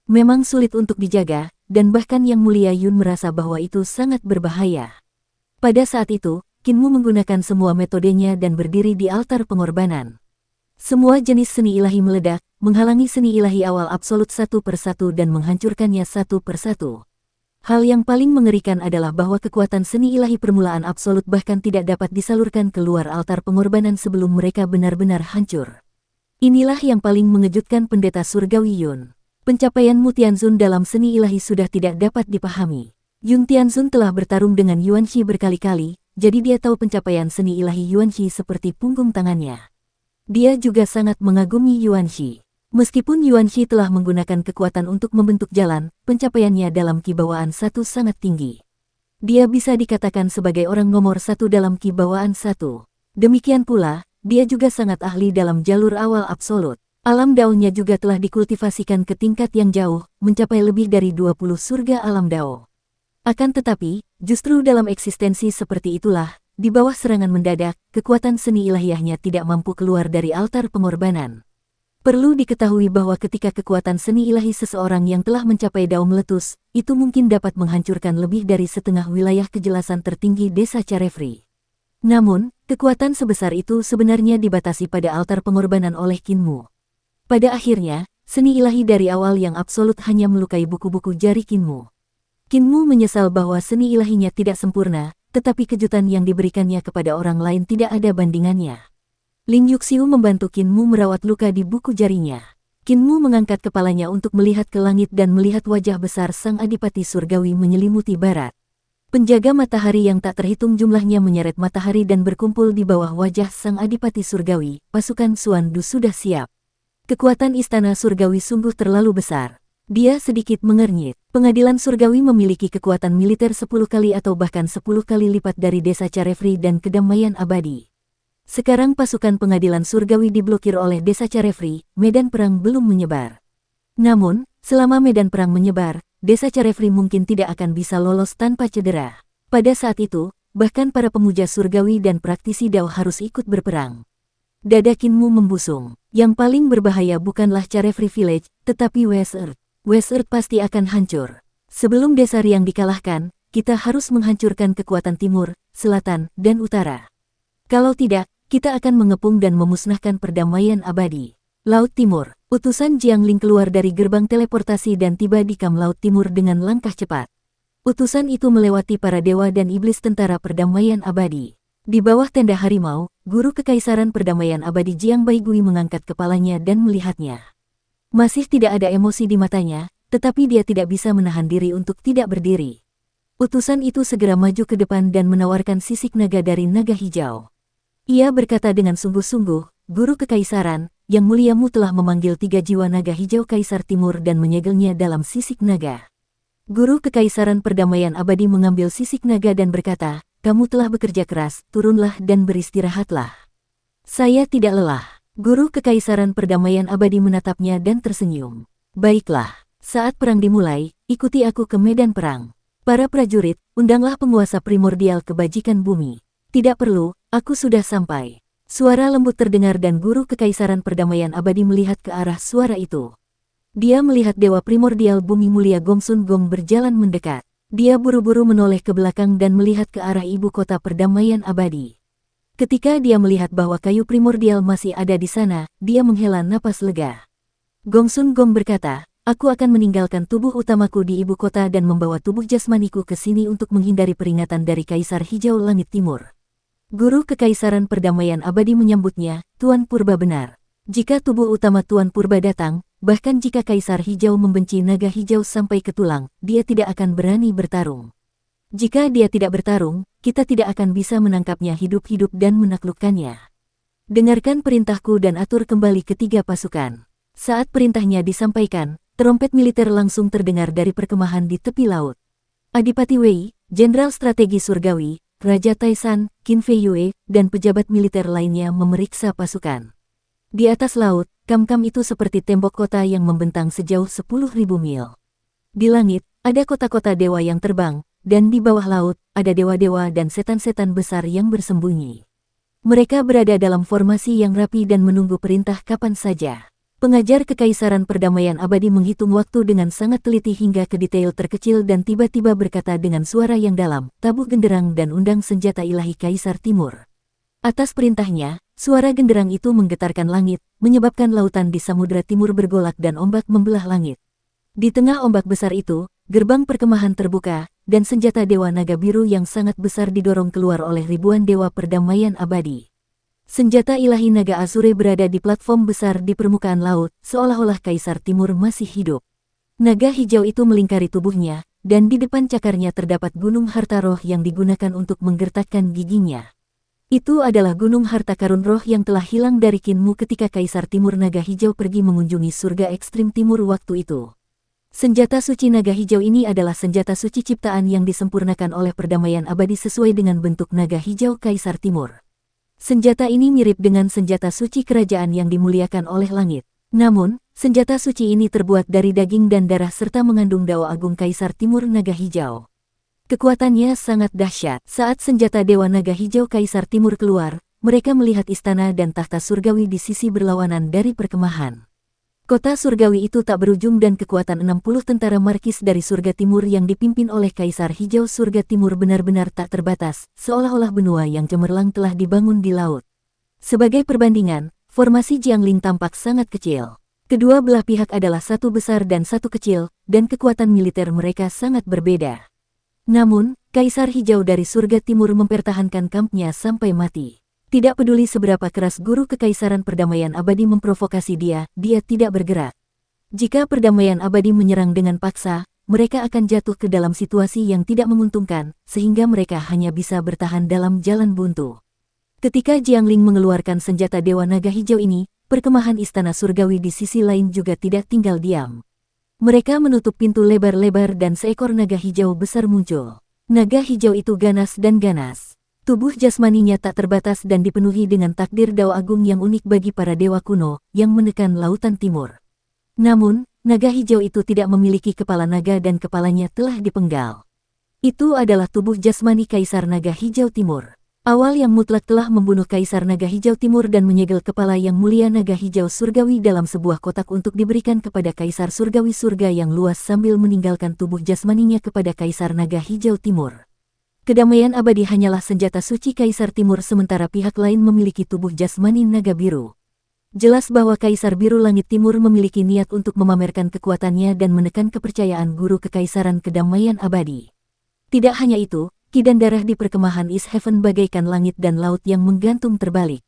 Memang sulit untuk dijaga, dan bahkan Yang Mulia Yun merasa bahwa itu sangat berbahaya. Pada saat itu, Qin Mu menggunakan semua metodenya dan berdiri di altar pengorbanan. Semua jenis seni ilahi meledak, menghalangi seni ilahi awal absolut satu persatu dan menghancurkannya satu persatu. Hal yang paling mengerikan adalah bahwa kekuatan seni ilahi permulaan absolut bahkan tidak dapat disalurkan keluar altar pengorbanan sebelum mereka benar-benar hancur. Inilah yang paling mengejutkan Pendeta Surgawi Yun. Pencapaian Mu Tianzun dalam seni ilahi sudah tidak dapat dipahami. Yun Tianzun telah bertarung dengan Yuan Shi berkali-kali, jadi dia tahu pencapaian seni ilahi Yuan Shi seperti punggung tangannya. Dia juga sangat mengagumi Yuan Shi. Meskipun Yuan Shi telah menggunakan kekuatan untuk membentuk jalan, pencapaiannya dalam Qi Bawaan 1 sangat tinggi. Dia bisa dikatakan sebagai orang nomor 1 dalam Qi Bawaan 1. Demikian pula, dia juga sangat ahli dalam jalur awal absolut. Alam Dao-nya juga telah dikultivasikan ke tingkat yang jauh, mencapai lebih dari 20 surga alam Dao. Akan tetapi, justru dalam eksistensi seperti itulah, di bawah serangan mendadak, kekuatan seni ilahiyahnya tidak mampu keluar dari altar pengorbanan. Perlu diketahui bahwa ketika kekuatan seni ilahi seseorang yang telah mencapai Dao meletus, itu mungkin dapat menghancurkan lebih dari setengah wilayah kejelasan tertinggi desa Carefree. Namun, kekuatan sebesar itu sebenarnya dibatasi pada altar pengorbanan oleh Qin Mu. Pada akhirnya, seni ilahi dari awal yang absolut hanya melukai buku-buku jari Qin Mu. Qin Mu menyesal bahwa seni ilahinya tidak sempurna, tetapi kejutan yang diberikannya kepada orang lain tidak ada bandingannya. Ling Yuxiu membantu Qin Mu merawat luka di buku jarinya. Qin Mu mengangkat kepalanya untuk melihat ke langit dan melihat wajah besar Sang Adipati Surgawi menyelimuti barat. Penjaga matahari yang tak terhitung jumlahnya menyeret matahari dan berkumpul di bawah wajah Sang Adipati Surgawi. Pasukan Xuandu sudah siap. Kekuatan Istana Surgawi sungguh terlalu besar. Dia sedikit mengernyit. Pengadilan Surgawi memiliki kekuatan militer 10 kali atau bahkan 10 kali lipat dari desa Carefree dan kedamaian abadi. Sekarang pasukan pengadilan Surgawi diblokir oleh desa Carefree, medan perang belum menyebar. Namun, selama medan perang menyebar, desa Carefree mungkin tidak akan bisa lolos tanpa cedera. Pada saat itu, bahkan para pemuja Surgawi dan praktisi Dao harus ikut berperang. Dada Qin Mu membusung. Yang paling berbahaya bukanlah Carefree Village, tetapi West Earth. West Earth pasti akan hancur. Sebelum desa Riang dikalahkan, kita harus menghancurkan kekuatan timur, selatan, dan utara. Kalau tidak, kita akan mengepung dan memusnahkan perdamaian abadi. Laut Timur. Utusan Jiangling keluar dari gerbang teleportasi dan tiba di Kam Laut Timur dengan langkah cepat. Utusan itu melewati para dewa dan iblis tentara perdamaian abadi. Di bawah tenda harimau, guru kekaisaran perdamaian abadi Jiang Baigui mengangkat kepalanya dan melihatnya. Masih tidak ada emosi di matanya, tetapi dia tidak bisa menahan diri untuk tidak berdiri. Utusan itu segera maju ke depan dan menawarkan sisik naga dari naga hijau. Ia berkata dengan sungguh-sungguh, Guru Kekaisaran, Yang Muliamu telah memanggil 3 jiwa naga hijau Kaisar Timur dan menyegelnya dalam sisik naga. Guru Kekaisaran Perdamaian Abadi mengambil sisik naga dan berkata, kamu telah bekerja keras, turunlah dan beristirahatlah. Saya tidak lelah. Guru Kekaisaran Perdamaian Abadi menatapnya dan tersenyum. Baiklah, saat perang dimulai, ikuti aku ke medan perang. Para prajurit, undanglah penguasa primordial kebajikan bumi. Tidak perlu, aku sudah sampai. Suara lembut terdengar dan Guru Kekaisaran Perdamaian Abadi melihat ke arah suara itu. Dia melihat Dewa Primordial Bumi Mulia Gongsun Gong berjalan mendekat. Dia buru-buru menoleh ke belakang dan melihat ke arah ibu kota Perdamaian Abadi. Ketika dia melihat bahwa kayu primordial masih ada di sana, dia menghela napas lega. Gongsun Gong berkata, aku akan meninggalkan tubuh utamaku di ibu kota dan membawa tubuh jasmaniku ke sini untuk menghindari peringatan dari Kaisar Hijau Langit Timur. Guru Kekaisaran Perdamaian Abadi menyambutnya, Tuan Purba benar. Jika tubuh utama Tuan Purba datang, bahkan jika Kaisar Hijau membenci naga hijau sampai ke tulang, dia tidak akan berani bertarung. Jika dia tidak bertarung, kita tidak akan bisa menangkapnya hidup-hidup dan menaklukkannya. Dengarkan perintahku dan atur kembali ketiga pasukan. Saat perintahnya disampaikan, trompet militer langsung terdengar dari perkemahan di tepi laut. Adipati Wei, Jenderal Strategi Surgawi, Raja Taisan, Qin Fei Yue, dan pejabat militer lainnya memeriksa pasukan. Di atas laut, kam-kam itu seperti tembok kota yang membentang sejauh 10.000 mil. Di langit, ada kota-kota dewa yang terbang, dan di bawah laut, ada dewa-dewa dan setan-setan besar yang bersembunyi. Mereka berada dalam formasi yang rapi dan menunggu perintah kapan saja. Pengajar Kekaisaran Perdamaian Abadi menghitung waktu dengan sangat teliti hingga ke detail terkecil dan tiba-tiba berkata dengan suara yang dalam, "Tabuh genderang dan undang senjata ilahi Kaisar Timur." Atas perintahnya, suara genderang itu menggetarkan langit, menyebabkan lautan di Samudra Timur bergolak dan ombak membelah langit. Di tengah ombak besar itu, gerbang perkemahan terbuka, dan senjata Dewa Naga Biru yang sangat besar didorong keluar oleh ribuan Dewa Perdamaian Abadi. Senjata ilahi naga Azure berada di platform besar di permukaan laut, seolah-olah Kaisar Timur masih hidup. Naga hijau itu melingkari tubuhnya, dan di depan cakarnya terdapat gunung harta roh yang digunakan untuk menggertakkan giginya. Itu adalah gunung harta karun roh yang telah hilang dari Kinmu ketika Kaisar Timur Naga Hijau pergi mengunjungi surga ekstrim timur waktu itu. Senjata suci naga hijau ini adalah senjata suci ciptaan yang disempurnakan oleh perdamaian abadi sesuai dengan bentuk naga hijau Kaisar Timur. Senjata ini mirip dengan senjata suci kerajaan yang dimuliakan oleh langit. Namun, senjata suci ini terbuat dari daging dan darah serta mengandung dawa agung Kaisar Timur Naga Hijau. Kekuatannya sangat dahsyat. Saat senjata Dewa Naga Hijau Kaisar Timur keluar, mereka melihat istana dan tahta surgawi di sisi berlawanan dari perkemahan. Kota surgawi itu tak berujung dan kekuatan 60 tentara markis dari surga timur yang dipimpin oleh Kaisar Hijau surga timur benar-benar tak terbatas, seolah-olah benua yang cemerlang telah dibangun di laut. Sebagai perbandingan, formasi Jiangling tampak sangat kecil. Kedua belah pihak adalah satu besar dan satu kecil, dan kekuatan militer mereka sangat berbeda. Namun, Kaisar Hijau dari surga timur mempertahankan kampnya sampai mati. Tidak peduli seberapa keras guru Kekaisaran Perdamaian Abadi memprovokasi dia tidak bergerak. Jika Perdamaian Abadi menyerang dengan paksa, mereka akan jatuh ke dalam situasi yang tidak menguntungkan, sehingga mereka hanya bisa bertahan dalam jalan buntu. Ketika Jiangling mengeluarkan senjata Dewa Naga Hijau ini, perkemahan istana surgawi di sisi lain juga tidak tinggal diam. Mereka menutup pintu lebar-lebar dan seekor naga hijau besar muncul. Naga hijau itu ganas dan ganas. Tubuh jasmaninya tak terbatas dan dipenuhi dengan takdir dawa agung yang unik bagi para dewa kuno yang menekan lautan timur. Namun, naga hijau itu tidak memiliki kepala naga dan kepalanya telah dipenggal. Itu adalah tubuh jasmani Kaisar Naga Hijau Timur. Awal yang mutlak telah membunuh Kaisar Naga Hijau Timur dan menyegel kepala yang mulia Naga Hijau Surgawi dalam sebuah kotak untuk diberikan kepada Kaisar Surgawi surga yang luas sambil meninggalkan tubuh jasmaninya kepada Kaisar Naga Hijau Timur. Kedamaian abadi hanyalah senjata suci Kaisar Timur sementara pihak lain memiliki tubuh jasmani naga biru. Jelas bahwa Kaisar Biru Langit Timur memiliki niat untuk memamerkan kekuatannya dan menekan kepercayaan guru Kekaisaran Kedamaian Abadi. Tidak hanya itu, ki dan darah di perkemahan East Heaven bagaikan langit dan laut yang menggantung terbalik.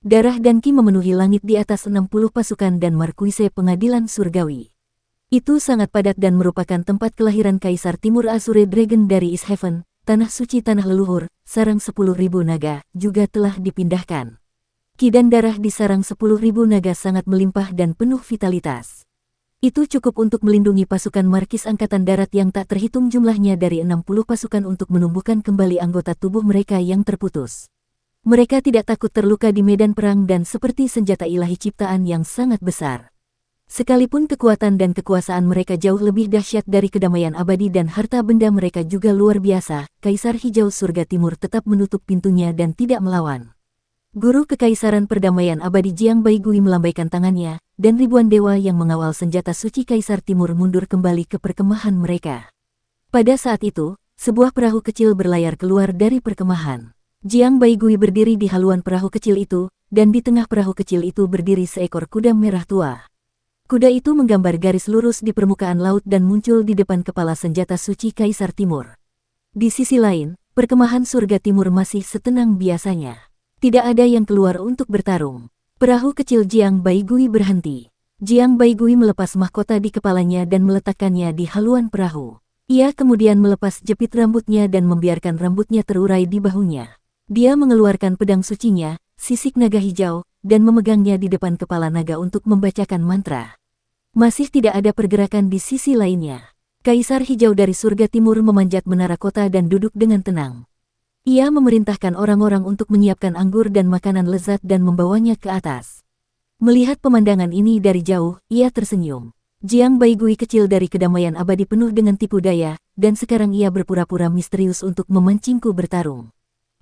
Darah dan ki memenuhi langit di atas 60 pasukan dan markuise pengadilan surgawi. Itu sangat padat dan merupakan tempat kelahiran Kaisar Timur Azure Dragon dari East Heaven. Tanah suci tanah leluhur, sarang 10.000 naga, juga telah dipindahkan. Ki dan darah di sarang 10.000 naga sangat melimpah dan penuh vitalitas. Itu cukup untuk melindungi pasukan markis angkatan darat yang tak terhitung jumlahnya dari 60 pasukan untuk menumbuhkan kembali anggota tubuh mereka yang terputus. Mereka tidak takut terluka di medan perang dan seperti senjata ilahi ciptaan yang sangat besar. Sekalipun kekuatan dan kekuasaan mereka jauh lebih dahsyat dari kedamaian abadi dan harta benda mereka juga luar biasa, Kaisar Hijau Surga Timur tetap menutup pintunya dan tidak melawan. Guru Kekaisaran Perdamaian Abadi Jiang Baigui melambaikan tangannya, dan ribuan dewa yang mengawal senjata suci Kaisar Timur mundur kembali ke perkemahan mereka. Pada saat itu, sebuah perahu kecil berlayar keluar dari perkemahan. Jiang Baigui berdiri di haluan perahu kecil itu, dan di tengah perahu kecil itu berdiri seekor kuda merah tua. Kuda itu menggambar garis lurus di permukaan laut dan muncul di depan kepala senjata suci Kaisar Timur. Di sisi lain, perkemahan surga timur masih setenang biasanya. Tidak ada yang keluar untuk bertarung. Perahu kecil Jiang Baigui berhenti. Jiang Baigui melepas mahkota di kepalanya dan meletakkannya di haluan perahu. Ia kemudian melepas jepit rambutnya dan membiarkan rambutnya terurai di bahunya. Dia mengeluarkan pedang sucinya, sisik naga hijau, dan memegangnya di depan kepala naga untuk membacakan mantra. Masih tidak ada pergerakan di sisi lainnya. Kaisar Hijau dari Surga Timur memanjat menara kota dan duduk dengan tenang. Ia memerintahkan orang-orang untuk menyiapkan anggur dan makanan lezat dan membawanya ke atas. Melihat pemandangan ini dari jauh, ia tersenyum. Jiang Baigui kecil dari kedamaian abadi penuh dengan tipu daya, dan sekarang ia berpura-pura misterius untuk memancingku bertarung.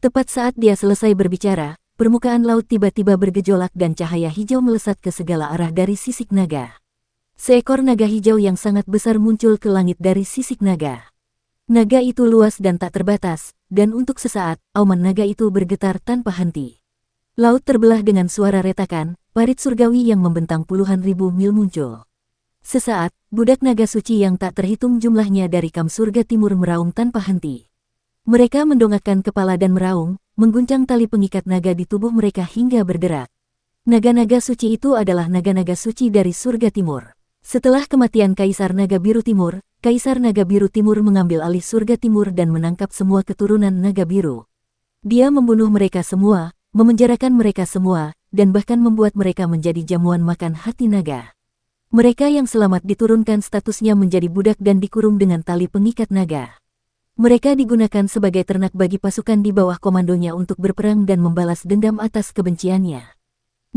Tepat saat dia selesai berbicara, permukaan laut tiba-tiba bergejolak dan cahaya hijau melesat ke segala arah dari sisik naga. Seekor naga hijau yang sangat besar muncul ke langit dari sisik naga. Naga itu luas dan tak terbatas, dan untuk sesaat, auman naga itu bergetar tanpa henti. Laut terbelah dengan suara retakan, parit surgawi yang membentang puluhan ribu mil muncul. Sesaat, budak naga suci yang tak terhitung jumlahnya dari Kam Surga Timur meraung tanpa henti. Mereka mendongakkan kepala dan meraung, mengguncang tali pengikat naga di tubuh mereka hingga berderak. Naga-naga suci itu adalah naga-naga suci dari Surga Timur. Setelah kematian Kaisar Naga Biru Timur, Kaisar Naga Biru Timur mengambil alih Surga Timur dan menangkap semua keturunan Naga Biru. Dia membunuh mereka semua, memenjarakan mereka semua, dan bahkan membuat mereka menjadi jamuan makan hati naga. Mereka yang selamat diturunkan statusnya menjadi budak dan dikurung dengan tali pengikat naga. Mereka digunakan sebagai ternak bagi pasukan di bawah komandonya untuk berperang dan membalas dendam atas kebenciannya.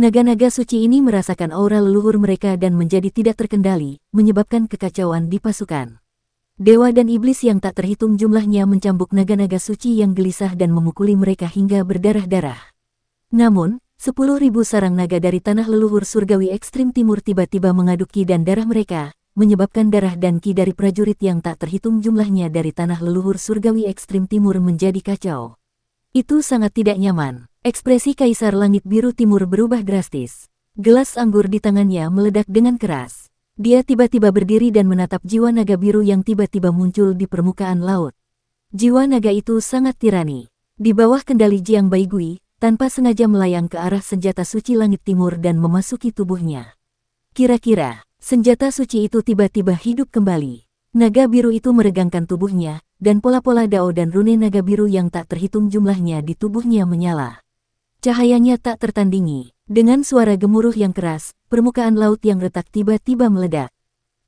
Naga-naga suci ini merasakan aura leluhur mereka dan menjadi tidak terkendali, menyebabkan kekacauan di pasukan. Dewa dan iblis yang tak terhitung jumlahnya mencambuk naga-naga suci yang gelisah dan memukuli mereka hingga berdarah-darah. Namun, 10.000 sarang naga dari tanah leluhur surgawi ekstrim timur tiba-tiba mengaduk ki dan darah mereka, menyebabkan darah dan ki dari prajurit yang tak terhitung jumlahnya dari tanah leluhur surgawi ekstrim timur menjadi kacau. Itu sangat tidak nyaman. Ekspresi Kaisar Langit Biru Timur berubah drastis. Gelas anggur di tangannya meledak dengan keras. Dia tiba-tiba berdiri dan menatap jiwa naga biru yang tiba-tiba muncul di permukaan laut. Jiwa naga itu sangat tirani. Di bawah kendali Jiang Baigui, tanpa sengaja melayang ke arah senjata suci Langit Timur dan memasuki tubuhnya. Kira-kira, senjata suci itu tiba-tiba hidup kembali. Naga biru itu meregangkan tubuhnya, dan pola-pola dao dan rune naga biru yang tak terhitung jumlahnya di tubuhnya menyala. Cahayanya tak tertandingi. Dengan suara gemuruh yang keras, permukaan laut yang retak tiba-tiba meledak.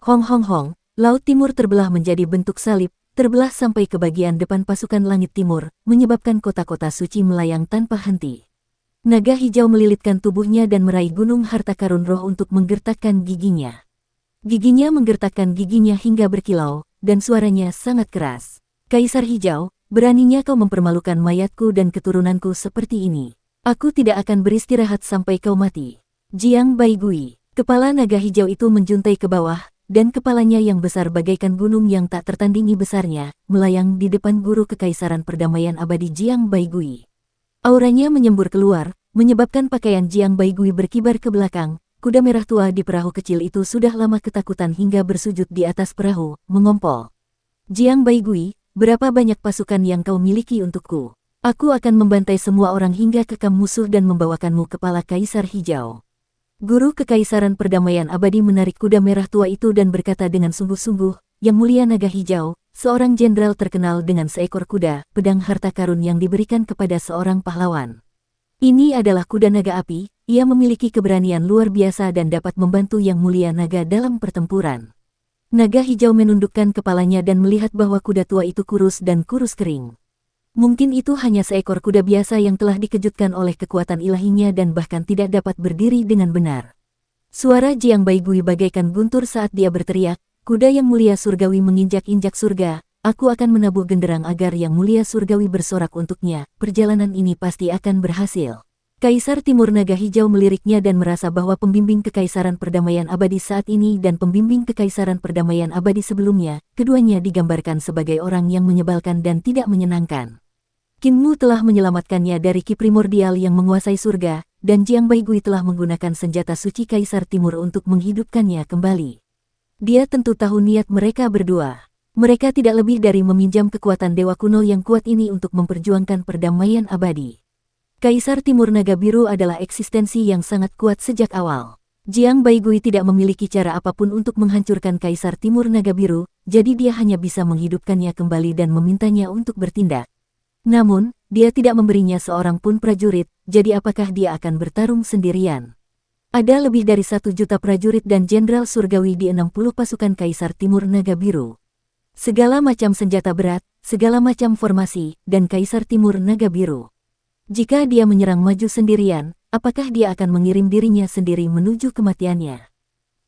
Hong hong hong, Laut Timur terbelah menjadi bentuk salib, terbelah sampai ke bagian depan pasukan Langit Timur, menyebabkan kota-kota suci melayang tanpa henti. Naga hijau melilitkan tubuhnya dan meraih gunung harta karun roh untuk menggertakkan giginya. Giginya menggertakkan giginya hingga berkilau, dan suaranya sangat keras. Kaisar Hijau, beraninya kau mempermalukan mayatku dan keturunanku seperti ini. Aku tidak akan beristirahat sampai kau mati. Jiang Baigui, kepala naga hijau itu menjuntai ke bawah, dan kepalanya yang besar bagaikan gunung yang tak tertandingi besarnya, melayang di depan guru kekaisaran perdamaian abadi Jiang Baigui. Auranya menyembur keluar, menyebabkan pakaian Jiang Baigui berkibar ke belakang. Kuda merah tua di perahu kecil itu sudah lama ketakutan hingga bersujud di atas perahu, mengompol. Jiang Baigui, berapa banyak pasukan yang kau miliki untukku? Aku akan membantai semua orang hingga ke kamp musuh dan membawakanmu kepala Kaisar Hijau. Guru Kekaisaran Perdamaian Abadi menarik kuda merah tua itu dan berkata dengan sungguh-sungguh, Yang Mulia Naga Hijau, seorang jenderal terkenal dengan seekor kuda, pedang harta karun yang diberikan kepada seorang pahlawan. Ini adalah kuda naga api, ia memiliki keberanian luar biasa dan dapat membantu Yang Mulia Naga dalam pertempuran. Naga hijau menundukkan kepalanya dan melihat bahwa kuda tua itu kurus dan kurus kering. Mungkin itu hanya seekor kuda biasa yang telah dikejutkan oleh kekuatan ilahinya dan bahkan tidak dapat berdiri dengan benar. Suara Jiang Baigui bagaikan guntur saat dia berteriak, kuda yang mulia surgawi menginjak-injak surga, aku akan menabuh genderang agar yang mulia surgawi bersorak untuknya, perjalanan ini pasti akan berhasil. Kaisar Timur Naga Hijau meliriknya dan merasa bahwa pembimbing Kekaisaran Perdamaian Abadi saat ini dan pembimbing Kekaisaran Perdamaian Abadi sebelumnya, keduanya digambarkan sebagai orang yang menyebalkan dan tidak menyenangkan. Kinmu telah menyelamatkannya dari ki primordial yang menguasai surga, dan Jiang Baigui telah menggunakan senjata suci Kaisar Timur untuk menghidupkannya kembali. Dia tentu tahu niat mereka berdua. Mereka tidak lebih dari meminjam kekuatan dewa kuno yang kuat ini untuk memperjuangkan perdamaian abadi. Kaisar Timur Naga Biru adalah eksistensi yang sangat kuat sejak awal. Jiang Baigui tidak memiliki cara apapun untuk menghancurkan Kaisar Timur Naga Biru, jadi dia hanya bisa menghidupkannya kembali dan memintanya untuk bertindak. Namun, dia tidak memberinya seorang pun prajurit, jadi apakah dia akan bertarung sendirian? Ada lebih dari 1 juta prajurit dan jenderal surgawi di 60 pasukan Kaisar Timur Naga Biru. Segala macam senjata berat, segala macam formasi, dan Kaisar Timur Naga Biru. Jika dia menyerang maju sendirian, apakah dia akan mengirim dirinya sendiri menuju kematiannya?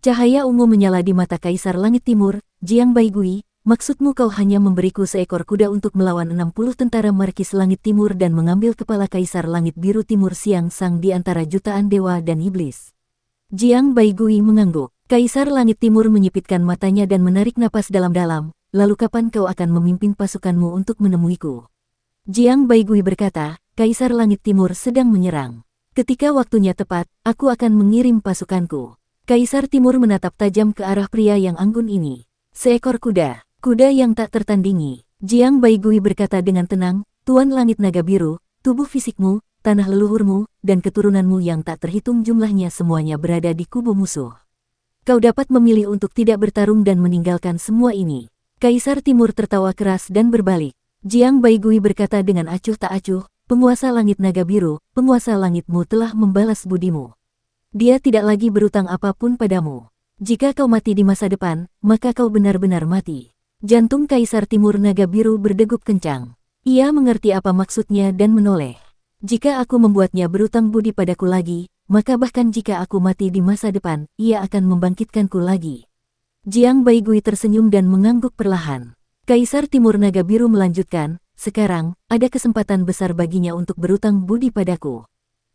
Cahaya ungu menyala di mata Kaisar Langit Timur. Jiang Baigui, maksudmu kau hanya memberiku seekor kuda untuk melawan 60 tentara Markis Langit Timur dan mengambil kepala Kaisar Langit Biru Timur Siang Sang di antara jutaan dewa dan iblis? Jiang Baigui mengangguk. Kaisar Langit Timur menyipitkan matanya dan menarik napas dalam-dalam. Lalu kapan kau akan memimpin pasukanmu untuk menemuiku? Jiang Baigui berkata, Kaisar Langit Timur sedang menyerang. Ketika waktunya tepat, aku akan mengirim pasukanku. Kaisar Timur menatap tajam ke arah pria yang anggun ini. Seekor kuda, kuda yang tak tertandingi. Jiang Baigui berkata dengan tenang, Tuan Langit Naga Biru, tubuh fisikmu, tanah leluhurmu, dan keturunanmu yang tak terhitung jumlahnya semuanya berada di kubu musuh. Kau dapat memilih untuk tidak bertarung dan meninggalkan semua ini. Kaisar Timur tertawa keras dan berbalik. Jiang Baigui berkata dengan acuh tak acuh, penguasa Langit Naga Biru, penguasa langitmu telah membalas budimu. Dia tidak lagi berutang apapun padamu. Jika kau mati di masa depan, maka kau benar-benar mati. Jantung Kaisar Timur Naga Biru berdegup kencang. Ia mengerti apa maksudnya dan menoleh. Jika aku membuatnya berutang budi padaku lagi, maka bahkan jika aku mati di masa depan, ia akan membangkitkanku lagi. Jiang Baigui tersenyum dan mengangguk perlahan. Kaisar Timur Naga Biru melanjutkan, sekarang, ada kesempatan besar baginya untuk berutang budi padaku.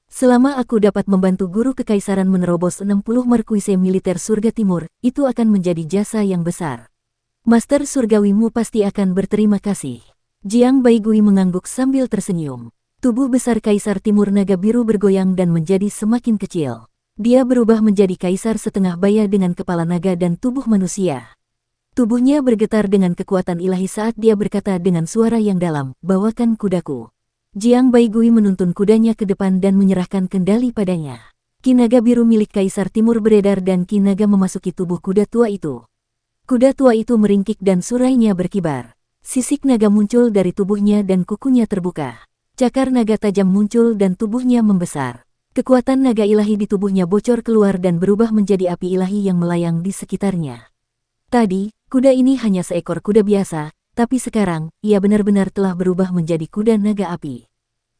Selama aku dapat membantu guru kekaisaran menerobos 60 markuise militer surga timur, itu akan menjadi jasa yang besar. Master surgawimu pasti akan berterima kasih. Jiang Baigui mengangguk sambil tersenyum. Tubuh besar Kaisar Timur Naga Biru bergoyang dan menjadi semakin kecil. Dia berubah menjadi kaisar setengah baya dengan kepala naga dan tubuh manusia. Tubuhnya bergetar dengan kekuatan ilahi saat dia berkata dengan suara yang dalam, bawakan kudaku. Jiang Baigui menuntun kudanya ke depan dan menyerahkan kendali padanya. Ki naga biru milik Kaisar Timur beredar dan ki naga memasuki tubuh kuda tua itu. Kuda tua itu meringkik dan surainya berkibar. Sisik naga muncul dari tubuhnya dan kukunya terbuka. Cakar naga tajam muncul dan tubuhnya membesar. Kekuatan naga ilahi di tubuhnya bocor keluar dan berubah menjadi api ilahi yang melayang di sekitarnya. Tadi, kuda ini hanya seekor kuda biasa, tapi sekarang, ia benar-benar telah berubah menjadi kuda naga api.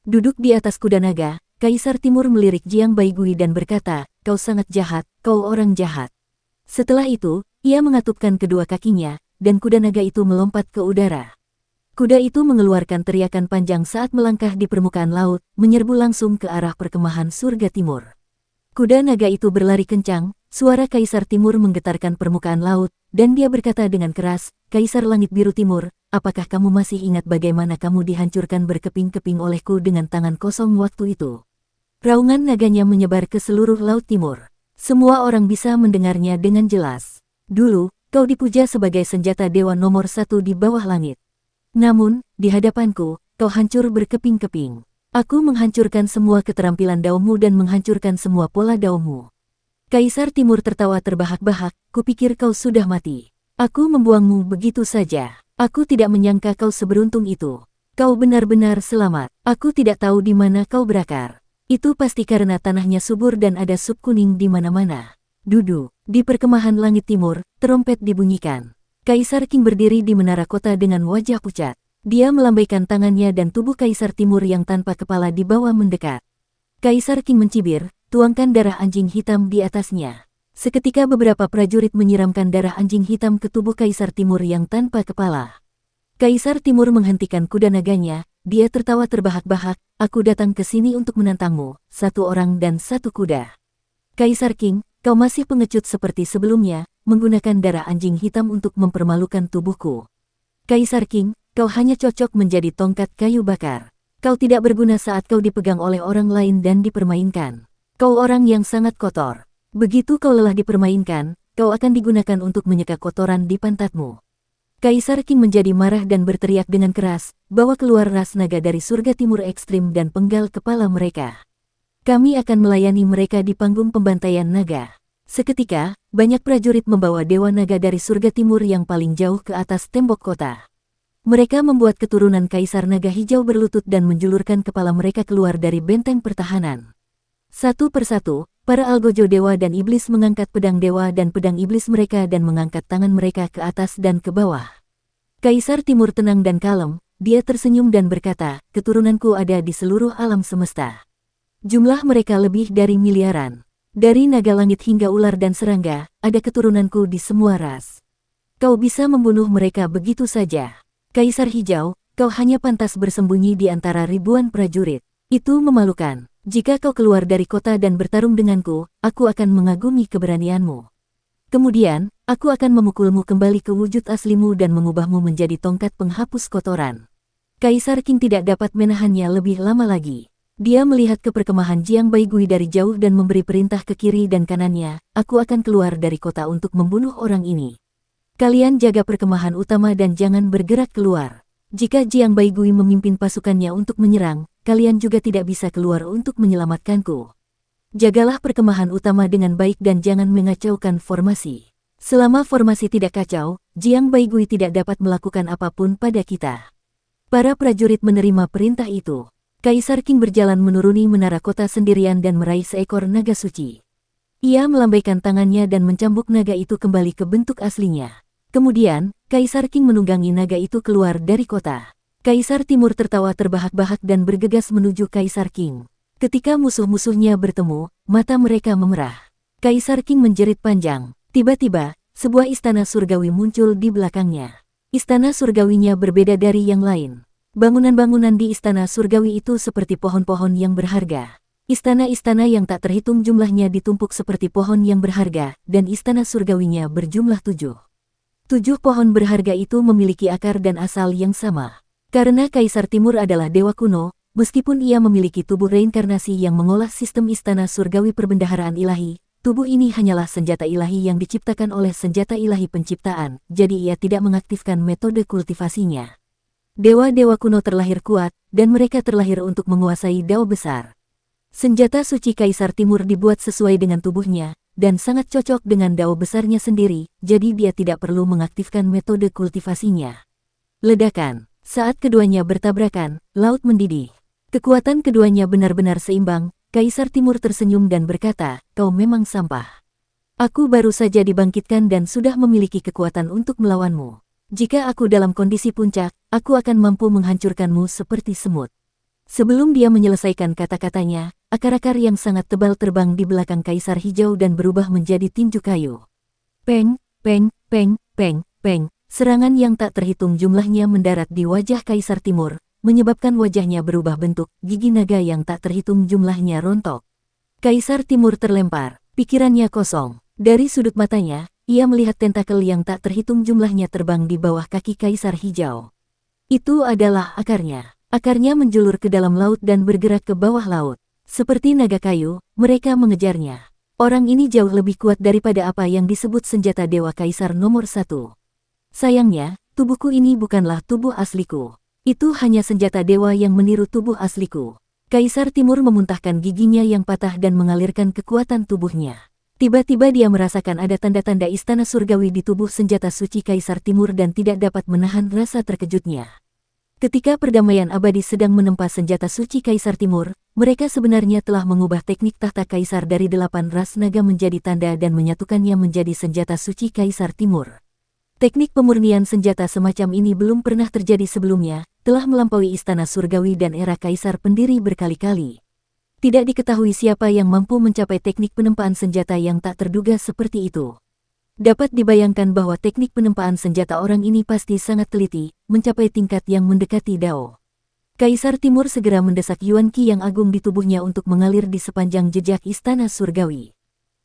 Duduk di atas kuda naga, Kaisar Timur melirik Jiang Baigui dan berkata, kau sangat jahat, kau orang jahat. Setelah itu, ia mengatupkan kedua kakinya, dan kuda naga itu melompat ke udara. Kuda itu mengeluarkan teriakan panjang saat melangkah di permukaan laut, menyerbu langsung ke arah perkemahan surga timur. Kuda naga itu berlari kencang, suara Kaisar Timur menggetarkan permukaan laut, dan dia berkata dengan keras, Kaisar Langit Biru Timur, apakah kamu masih ingat bagaimana kamu dihancurkan berkeping-keping olehku dengan tangan kosong waktu itu? Raungan naganya menyebar ke seluruh Laut Timur. Semua orang bisa mendengarnya dengan jelas. Dulu, kau dipuja sebagai senjata dewa nomor 1 di bawah langit. Namun, di hadapanku, kau hancur berkeping-keping. Aku menghancurkan semua keterampilan daunmu dan menghancurkan semua pola daunmu. Kaisar Timur tertawa terbahak-bahak, kupikir kau sudah mati. Aku membuangmu begitu saja. Aku tidak menyangka kau seberuntung itu. Kau benar-benar selamat. Aku tidak tahu di mana kau berakar. Itu pasti karena tanahnya subur dan ada sup kuning di mana-mana. Dudu, di perkemahan langit timur, terompet dibunyikan. Kaisar Qing berdiri di menara kota dengan wajah pucat. Dia melambaikan tangannya dan tubuh Kaisar Timur yang tanpa kepala di bawah mendekat. Kaisar Qing mencibir, tuangkan darah anjing hitam di atasnya. Seketika beberapa prajurit menyiramkan darah anjing hitam ke tubuh Kaisar Timur yang tanpa kepala. Kaisar Timur menghentikan kuda naganya, dia tertawa terbahak-bahak, aku datang ke sini untuk menantangmu, 1 orang dan 1 kuda. Kaisar Qing, kau masih pengecut seperti sebelumnya, menggunakan darah anjing hitam untuk mempermalukan tubuhku. Kaisar Qing, kau hanya cocok menjadi tongkat kayu bakar. Kau tidak berguna saat kau dipegang oleh orang lain dan dipermainkan. Kau orang yang sangat kotor. Begitu kau lelah dipermainkan, kau akan digunakan untuk menyeka kotoran di pantatmu. Kaisar King menjadi marah dan berteriak dengan keras, bawa keluar ras naga dari surga timur ekstrim dan penggal kepala mereka. Kami akan melayani mereka di panggung pembantaian naga. Seketika, banyak prajurit membawa dewa naga dari surga timur yang paling jauh ke atas tembok kota. Mereka membuat keturunan Kaisar Naga Hijau berlutut dan menjulurkan kepala mereka keluar dari benteng pertahanan. Satu persatu, para algojo dewa dan iblis mengangkat pedang dewa dan pedang iblis mereka dan mengangkat tangan mereka ke atas dan ke bawah. Kaisar Timur tenang dan kalem, dia tersenyum dan berkata, keturunanku ada di seluruh alam semesta. Jumlah mereka lebih dari miliaran. Dari naga langit hingga ular dan serangga, ada keturunanku di semua ras. Kau bisa membunuh mereka begitu saja. Kaisar Hijau, kau hanya pantas bersembunyi di antara ribuan prajurit. Itu memalukan. Jika kau keluar dari kota dan bertarung denganku, aku akan mengagumi keberanianmu. Kemudian, aku akan memukulmu kembali ke wujud aslimu dan mengubahmu menjadi tongkat penghapus kotoran. Kaisar King tidak dapat menahannya lebih lama lagi. Dia melihat ke perkemahan Jiang Baigui dari jauh dan memberi perintah ke kiri dan kanannya, aku akan keluar dari kota untuk membunuh orang ini. Kalian jaga perkemahan utama dan jangan bergerak keluar. Jika Jiang Baigui memimpin pasukannya untuk menyerang, kalian juga tidak bisa keluar untuk menyelamatkanku. Jagalah perkemahan utama dengan baik dan jangan mengacaukan formasi. Selama formasi tidak kacau, Jiang Baigui tidak dapat melakukan apapun pada kita. Para prajurit menerima perintah itu. Kaisar King berjalan menuruni menara kota sendirian dan meraih seekor naga suci. Ia melambaikan tangannya dan mencambuk naga itu kembali ke bentuk aslinya. Kemudian, Kaisar King menunggangi naga itu keluar dari kota. Kaisar Timur tertawa terbahak-bahak dan bergegas menuju Kaisar King. Ketika musuh-musuhnya bertemu, mata mereka memerah. Kaisar King menjerit panjang. Tiba-tiba, sebuah istana surgawi muncul di belakangnya. Istana surgawinya berbeda dari yang lain. Bangunan-bangunan di istana surgawi itu seperti pohon-pohon yang berharga. Istana-istana yang tak terhitung jumlahnya ditumpuk seperti pohon yang berharga, dan istana surgawinya berjumlah 7. 7 pohon berharga itu memiliki akar dan asal yang sama. Karena Kaisar Timur adalah dewa kuno, meskipun ia memiliki tubuh reinkarnasi yang mengolah sistem istana surgawi perbendaharaan ilahi, tubuh ini hanyalah senjata ilahi yang diciptakan oleh senjata ilahi penciptaan, jadi ia tidak mengaktifkan metode kultivasinya. Dewa-dewa kuno terlahir kuat, dan mereka terlahir untuk menguasai dao besar. Senjata suci Kaisar Timur dibuat sesuai dengan tubuhnya, dan sangat cocok dengan dao besarnya sendiri, jadi dia tidak perlu mengaktifkan metode kultivasinya. Ledakan. Saat keduanya bertabrakan, laut mendidih. Kekuatan keduanya benar-benar seimbang. Kaisar Timur tersenyum dan berkata, kau memang sampah. Aku baru saja dibangkitkan dan sudah memiliki kekuatan untuk melawanmu. Jika aku dalam kondisi puncak, aku akan mampu menghancurkanmu seperti semut. Sebelum dia menyelesaikan kata-katanya, akar-akar yang sangat tebal terbang di belakang Kaisar Hijau dan berubah menjadi tinju kayu. Peng, peng, peng, peng, peng. Serangan yang tak terhitung jumlahnya mendarat di wajah Kaisar Timur, menyebabkan wajahnya berubah bentuk, gigi naga yang tak terhitung jumlahnya rontok. Kaisar Timur terlempar, pikirannya kosong. Dari sudut matanya, ia melihat tentakel yang tak terhitung jumlahnya terbang di bawah kaki Kaisar Hijau. Itu adalah akarnya. Akarnya menjulur ke dalam laut dan bergerak ke bawah laut. Seperti naga kayu, mereka mengejarnya. Orang ini jauh lebih kuat daripada apa yang disebut senjata Dewa Kaisar nomor 1. Sayangnya, tubuhku ini bukanlah tubuh asliku. Itu hanya senjata dewa yang meniru tubuh asliku. Kaisar Timur memuntahkan giginya yang patah dan mengalirkan kekuatan tubuhnya. Tiba-tiba dia merasakan ada tanda-tanda istana surgawi di tubuh senjata suci Kaisar Timur dan tidak dapat menahan rasa terkejutnya. Ketika perdamaian abadi sedang menempa senjata suci Kaisar Timur, mereka sebenarnya telah mengubah teknik tahta Kaisar dari 8 ras naga menjadi tanda dan menyatukannya menjadi senjata suci Kaisar Timur. Teknik pemurnian senjata semacam ini belum pernah terjadi sebelumnya, telah melampaui istana surgawi dan era Kaisar pendiri berkali-kali. Tidak diketahui siapa yang mampu mencapai teknik penempaan senjata yang tak terduga seperti itu. Dapat dibayangkan bahwa teknik penempaan senjata orang ini pasti sangat teliti, mencapai tingkat yang mendekati Dao. Kaisar Timur segera mendesak Yuan Qi yang agung di tubuhnya untuk mengalir di sepanjang jejak istana surgawi.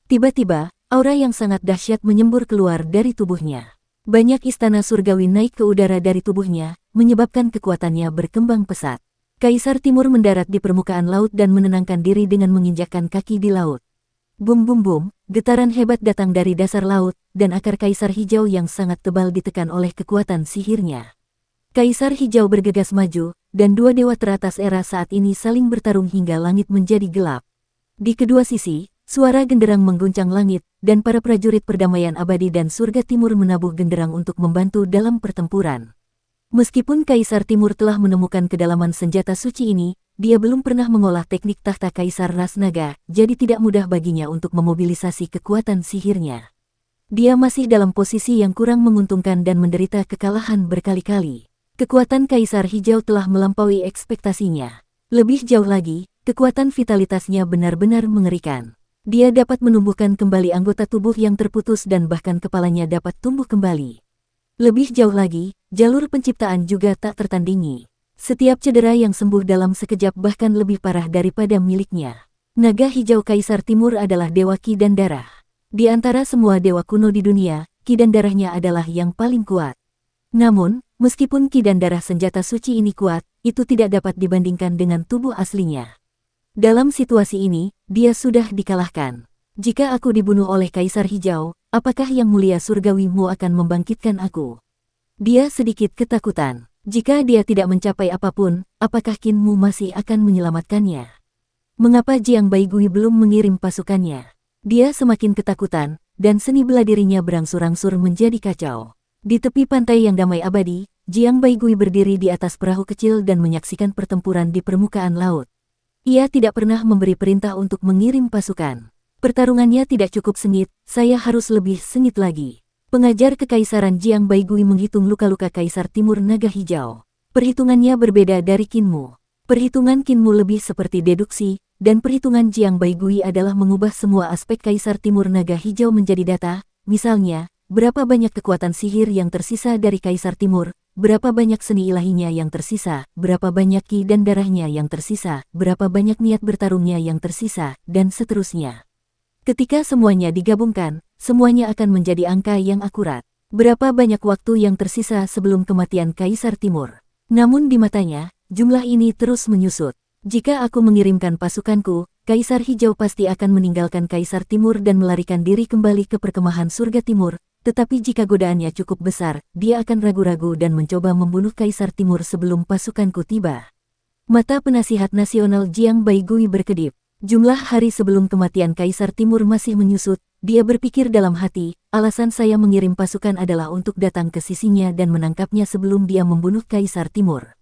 Tiba-tiba, aura yang sangat dahsyat menyembur keluar dari tubuhnya. Banyak istana surgawi naik ke udara dari tubuhnya, menyebabkan kekuatannya berkembang pesat. Kaisar Timur mendarat di permukaan laut dan menenangkan diri dengan menginjakkan kaki di laut. Bum bum bum, getaran hebat datang dari dasar laut, dan akar Kaisar Hijau yang sangat tebal ditekan oleh kekuatan sihirnya. Kaisar Hijau bergegas maju, dan dua dewa teratas era saat ini saling bertarung hingga langit menjadi gelap. Di kedua sisi, suara genderang mengguncang langit, dan para prajurit perdamaian abadi dan surga timur menabuh genderang untuk membantu dalam pertempuran. Meskipun Kaisar Timur telah menemukan kedalaman senjata suci ini, dia belum pernah mengolah teknik tahta Kaisar Ras Naga, jadi tidak mudah baginya untuk memobilisasi kekuatan sihirnya. Dia masih dalam posisi yang kurang menguntungkan dan menderita kekalahan berkali-kali. Kekuatan Kaisar Hijau telah melampaui ekspektasinya. Lebih jauh lagi, kekuatan vitalitasnya benar-benar mengerikan. Dia dapat menumbuhkan kembali anggota tubuh yang terputus dan bahkan kepalanya dapat tumbuh kembali. Lebih jauh lagi, jalur penciptaan juga tak tertandingi. Setiap cedera yang sembuh dalam sekejap bahkan lebih parah daripada miliknya. Naga Hijau Kaisar Timur adalah dewa ki dan darah. Di antara semua dewa kuno di dunia, ki dan darahnya adalah yang paling kuat. Namun, meskipun ki dan darah senjata suci ini kuat, itu tidak dapat dibandingkan dengan tubuh aslinya. Dalam situasi ini, dia sudah dikalahkan. Jika aku dibunuh oleh Kaisar Hijau, apakah yang mulia surgawimu akan membangkitkan aku? Dia sedikit ketakutan. Jika dia tidak mencapai apapun, apakah Kinmu masih akan menyelamatkannya? Mengapa Jiang Baigui belum mengirim pasukannya? Dia semakin ketakutan, dan seni bela dirinya berangsur-angsur menjadi kacau. Di tepi pantai yang damai abadi, Jiang Baigui berdiri di atas perahu kecil dan menyaksikan pertempuran di permukaan laut. Ia tidak pernah memberi perintah untuk mengirim pasukan. Pertarungannya tidak cukup sengit, saya harus lebih sengit lagi. Pengajar Kekaisaran Jiang Baigui menghitung luka-luka Kaisar Timur Naga Hijau. Perhitungannya berbeda dari Kinmu. Perhitungan Kinmu lebih seperti deduksi, dan perhitungan Jiang Baigui adalah mengubah semua aspek Kaisar Timur Naga Hijau menjadi data, misalnya, berapa banyak kekuatan sihir yang tersisa dari Kaisar Timur, berapa banyak seni ilahinya yang tersisa, berapa banyak ki dan darahnya yang tersisa, berapa banyak niat bertarungnya yang tersisa, dan seterusnya. Ketika semuanya digabungkan, semuanya akan menjadi angka yang akurat. Berapa banyak waktu yang tersisa sebelum kematian Kaisar Timur. Namun di matanya, jumlah ini terus menyusut. Jika aku mengirimkan pasukanku, Kaisar Hijau pasti akan meninggalkan Kaisar Timur dan melarikan diri kembali ke perkemahan surga Timur. Tetapi jika godaannya cukup besar, dia akan ragu-ragu dan mencoba membunuh Kaisar Timur sebelum pasukanku tiba. Mata penasihat nasional Jiang Baigui berkedip. Jumlah hari sebelum kematian Kaisar Timur masih menyusut, dia berpikir dalam hati, alasan saya mengirim pasukan adalah untuk datang ke sisinya dan menangkapnya sebelum dia membunuh Kaisar Timur.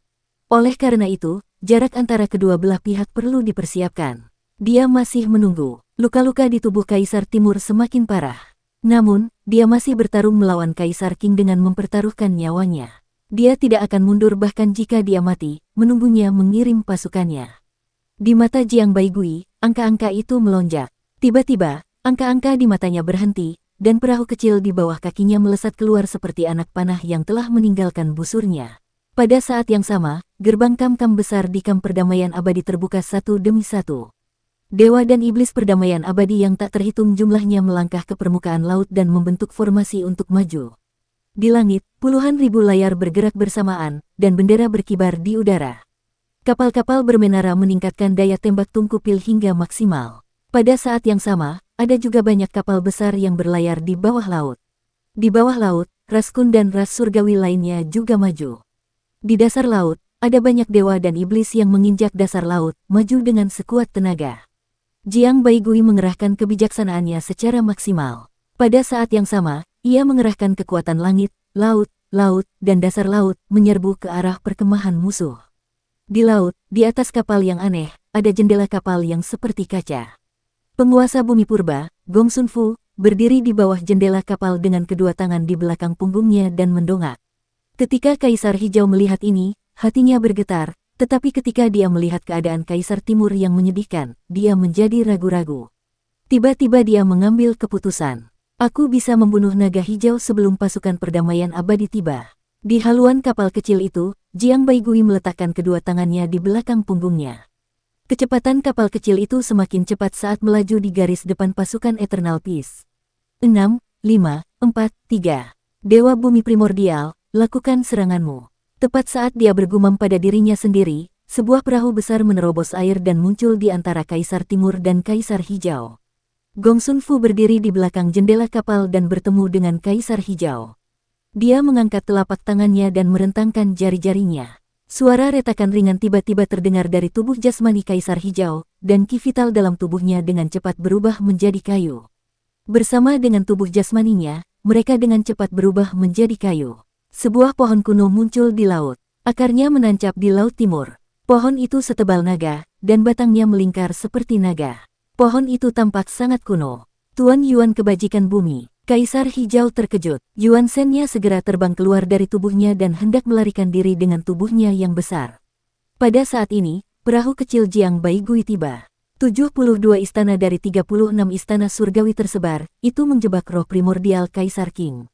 Oleh karena itu, jarak antara kedua belah pihak perlu dipersiapkan. Dia masih menunggu. Luka-luka di tubuh Kaisar Timur semakin parah. Namun, dia masih bertarung melawan Kaisar Qing dengan mempertaruhkan nyawanya. Dia tidak akan mundur bahkan jika dia mati, menunggunya mengirim pasukannya. Di mata Jiang Baigui, angka-angka itu melonjak. Tiba-tiba, angka-angka di matanya berhenti, dan perahu kecil di bawah kakinya melesat keluar seperti anak panah yang telah meninggalkan busurnya. Pada saat yang sama, gerbang kam-kam besar di kamp perdamaian abadi terbuka satu demi satu. Dewa dan iblis perdamaian abadi yang tak terhitung jumlahnya melangkah ke permukaan laut dan membentuk formasi untuk maju. Di langit, puluhan ribu layar bergerak bersamaan, dan bendera berkibar di udara. Kapal-kapal bermenara meningkatkan daya tembak tungkupil hingga maksimal. Pada saat yang sama, ada juga banyak kapal besar yang berlayar di bawah laut. Di bawah laut, ras Kun dan ras surgawi lainnya juga maju. Di dasar laut, ada banyak dewa dan iblis yang menginjak dasar laut, maju dengan sekuat tenaga. Jiang Baigui mengerahkan kebijaksanaannya secara maksimal. Pada saat yang sama, ia mengerahkan kekuatan langit, laut, dan dasar laut, menyerbu ke arah perkemahan musuh. Di laut, di atas kapal yang aneh, ada jendela kapal yang seperti kaca. Penguasa bumi purba, Gong Sun Fu, berdiri di bawah jendela kapal dengan kedua tangan di belakang punggungnya dan mendongak. Ketika Kaisar Hijau melihat ini, hatinya bergetar, tetapi ketika dia melihat keadaan Kaisar Timur yang menyedihkan, dia menjadi ragu-ragu. Tiba-tiba dia mengambil keputusan. Aku bisa membunuh naga hijau sebelum pasukan perdamaian abadi tiba. Di haluan kapal kecil itu, Jiang Baigui meletakkan kedua tangannya di belakang punggungnya. Kecepatan kapal kecil itu semakin cepat saat melaju di garis depan pasukan Eternal Peace. 6, 5, 4, 3. Dewa Bumi Primordial, lakukan seranganmu. Tepat saat dia bergumam pada dirinya sendiri, sebuah perahu besar menerobos air dan muncul di antara Kaisar Timur dan Kaisar Hijau. Gong Sun Fu berdiri di belakang jendela kapal dan bertemu dengan Kaisar Hijau. Dia mengangkat telapak tangannya dan merentangkan jari-jarinya. Suara retakan ringan tiba-tiba terdengar dari tubuh jasmani Kaisar Hijau, dan ki vital dalam tubuhnya dengan cepat berubah menjadi kayu. Bersama dengan tubuh jasmaninya, mereka dengan cepat berubah menjadi kayu. Sebuah pohon kuno muncul di laut. Akarnya menancap di laut timur. Pohon itu setebal naga, dan batangnya melingkar seperti naga. Pohon itu tampak sangat kuno. Tuan Yuan kebajikan bumi. Kaisar Hijau terkejut. Yuan Shen-nya segera terbang keluar dari tubuhnya dan hendak melarikan diri dengan tubuhnya yang besar. Pada saat ini, perahu kecil Jiang Baigui tiba. 72 istana dari 36 istana surgawi tersebar, itu menjebak roh primordial Kaisar Qing.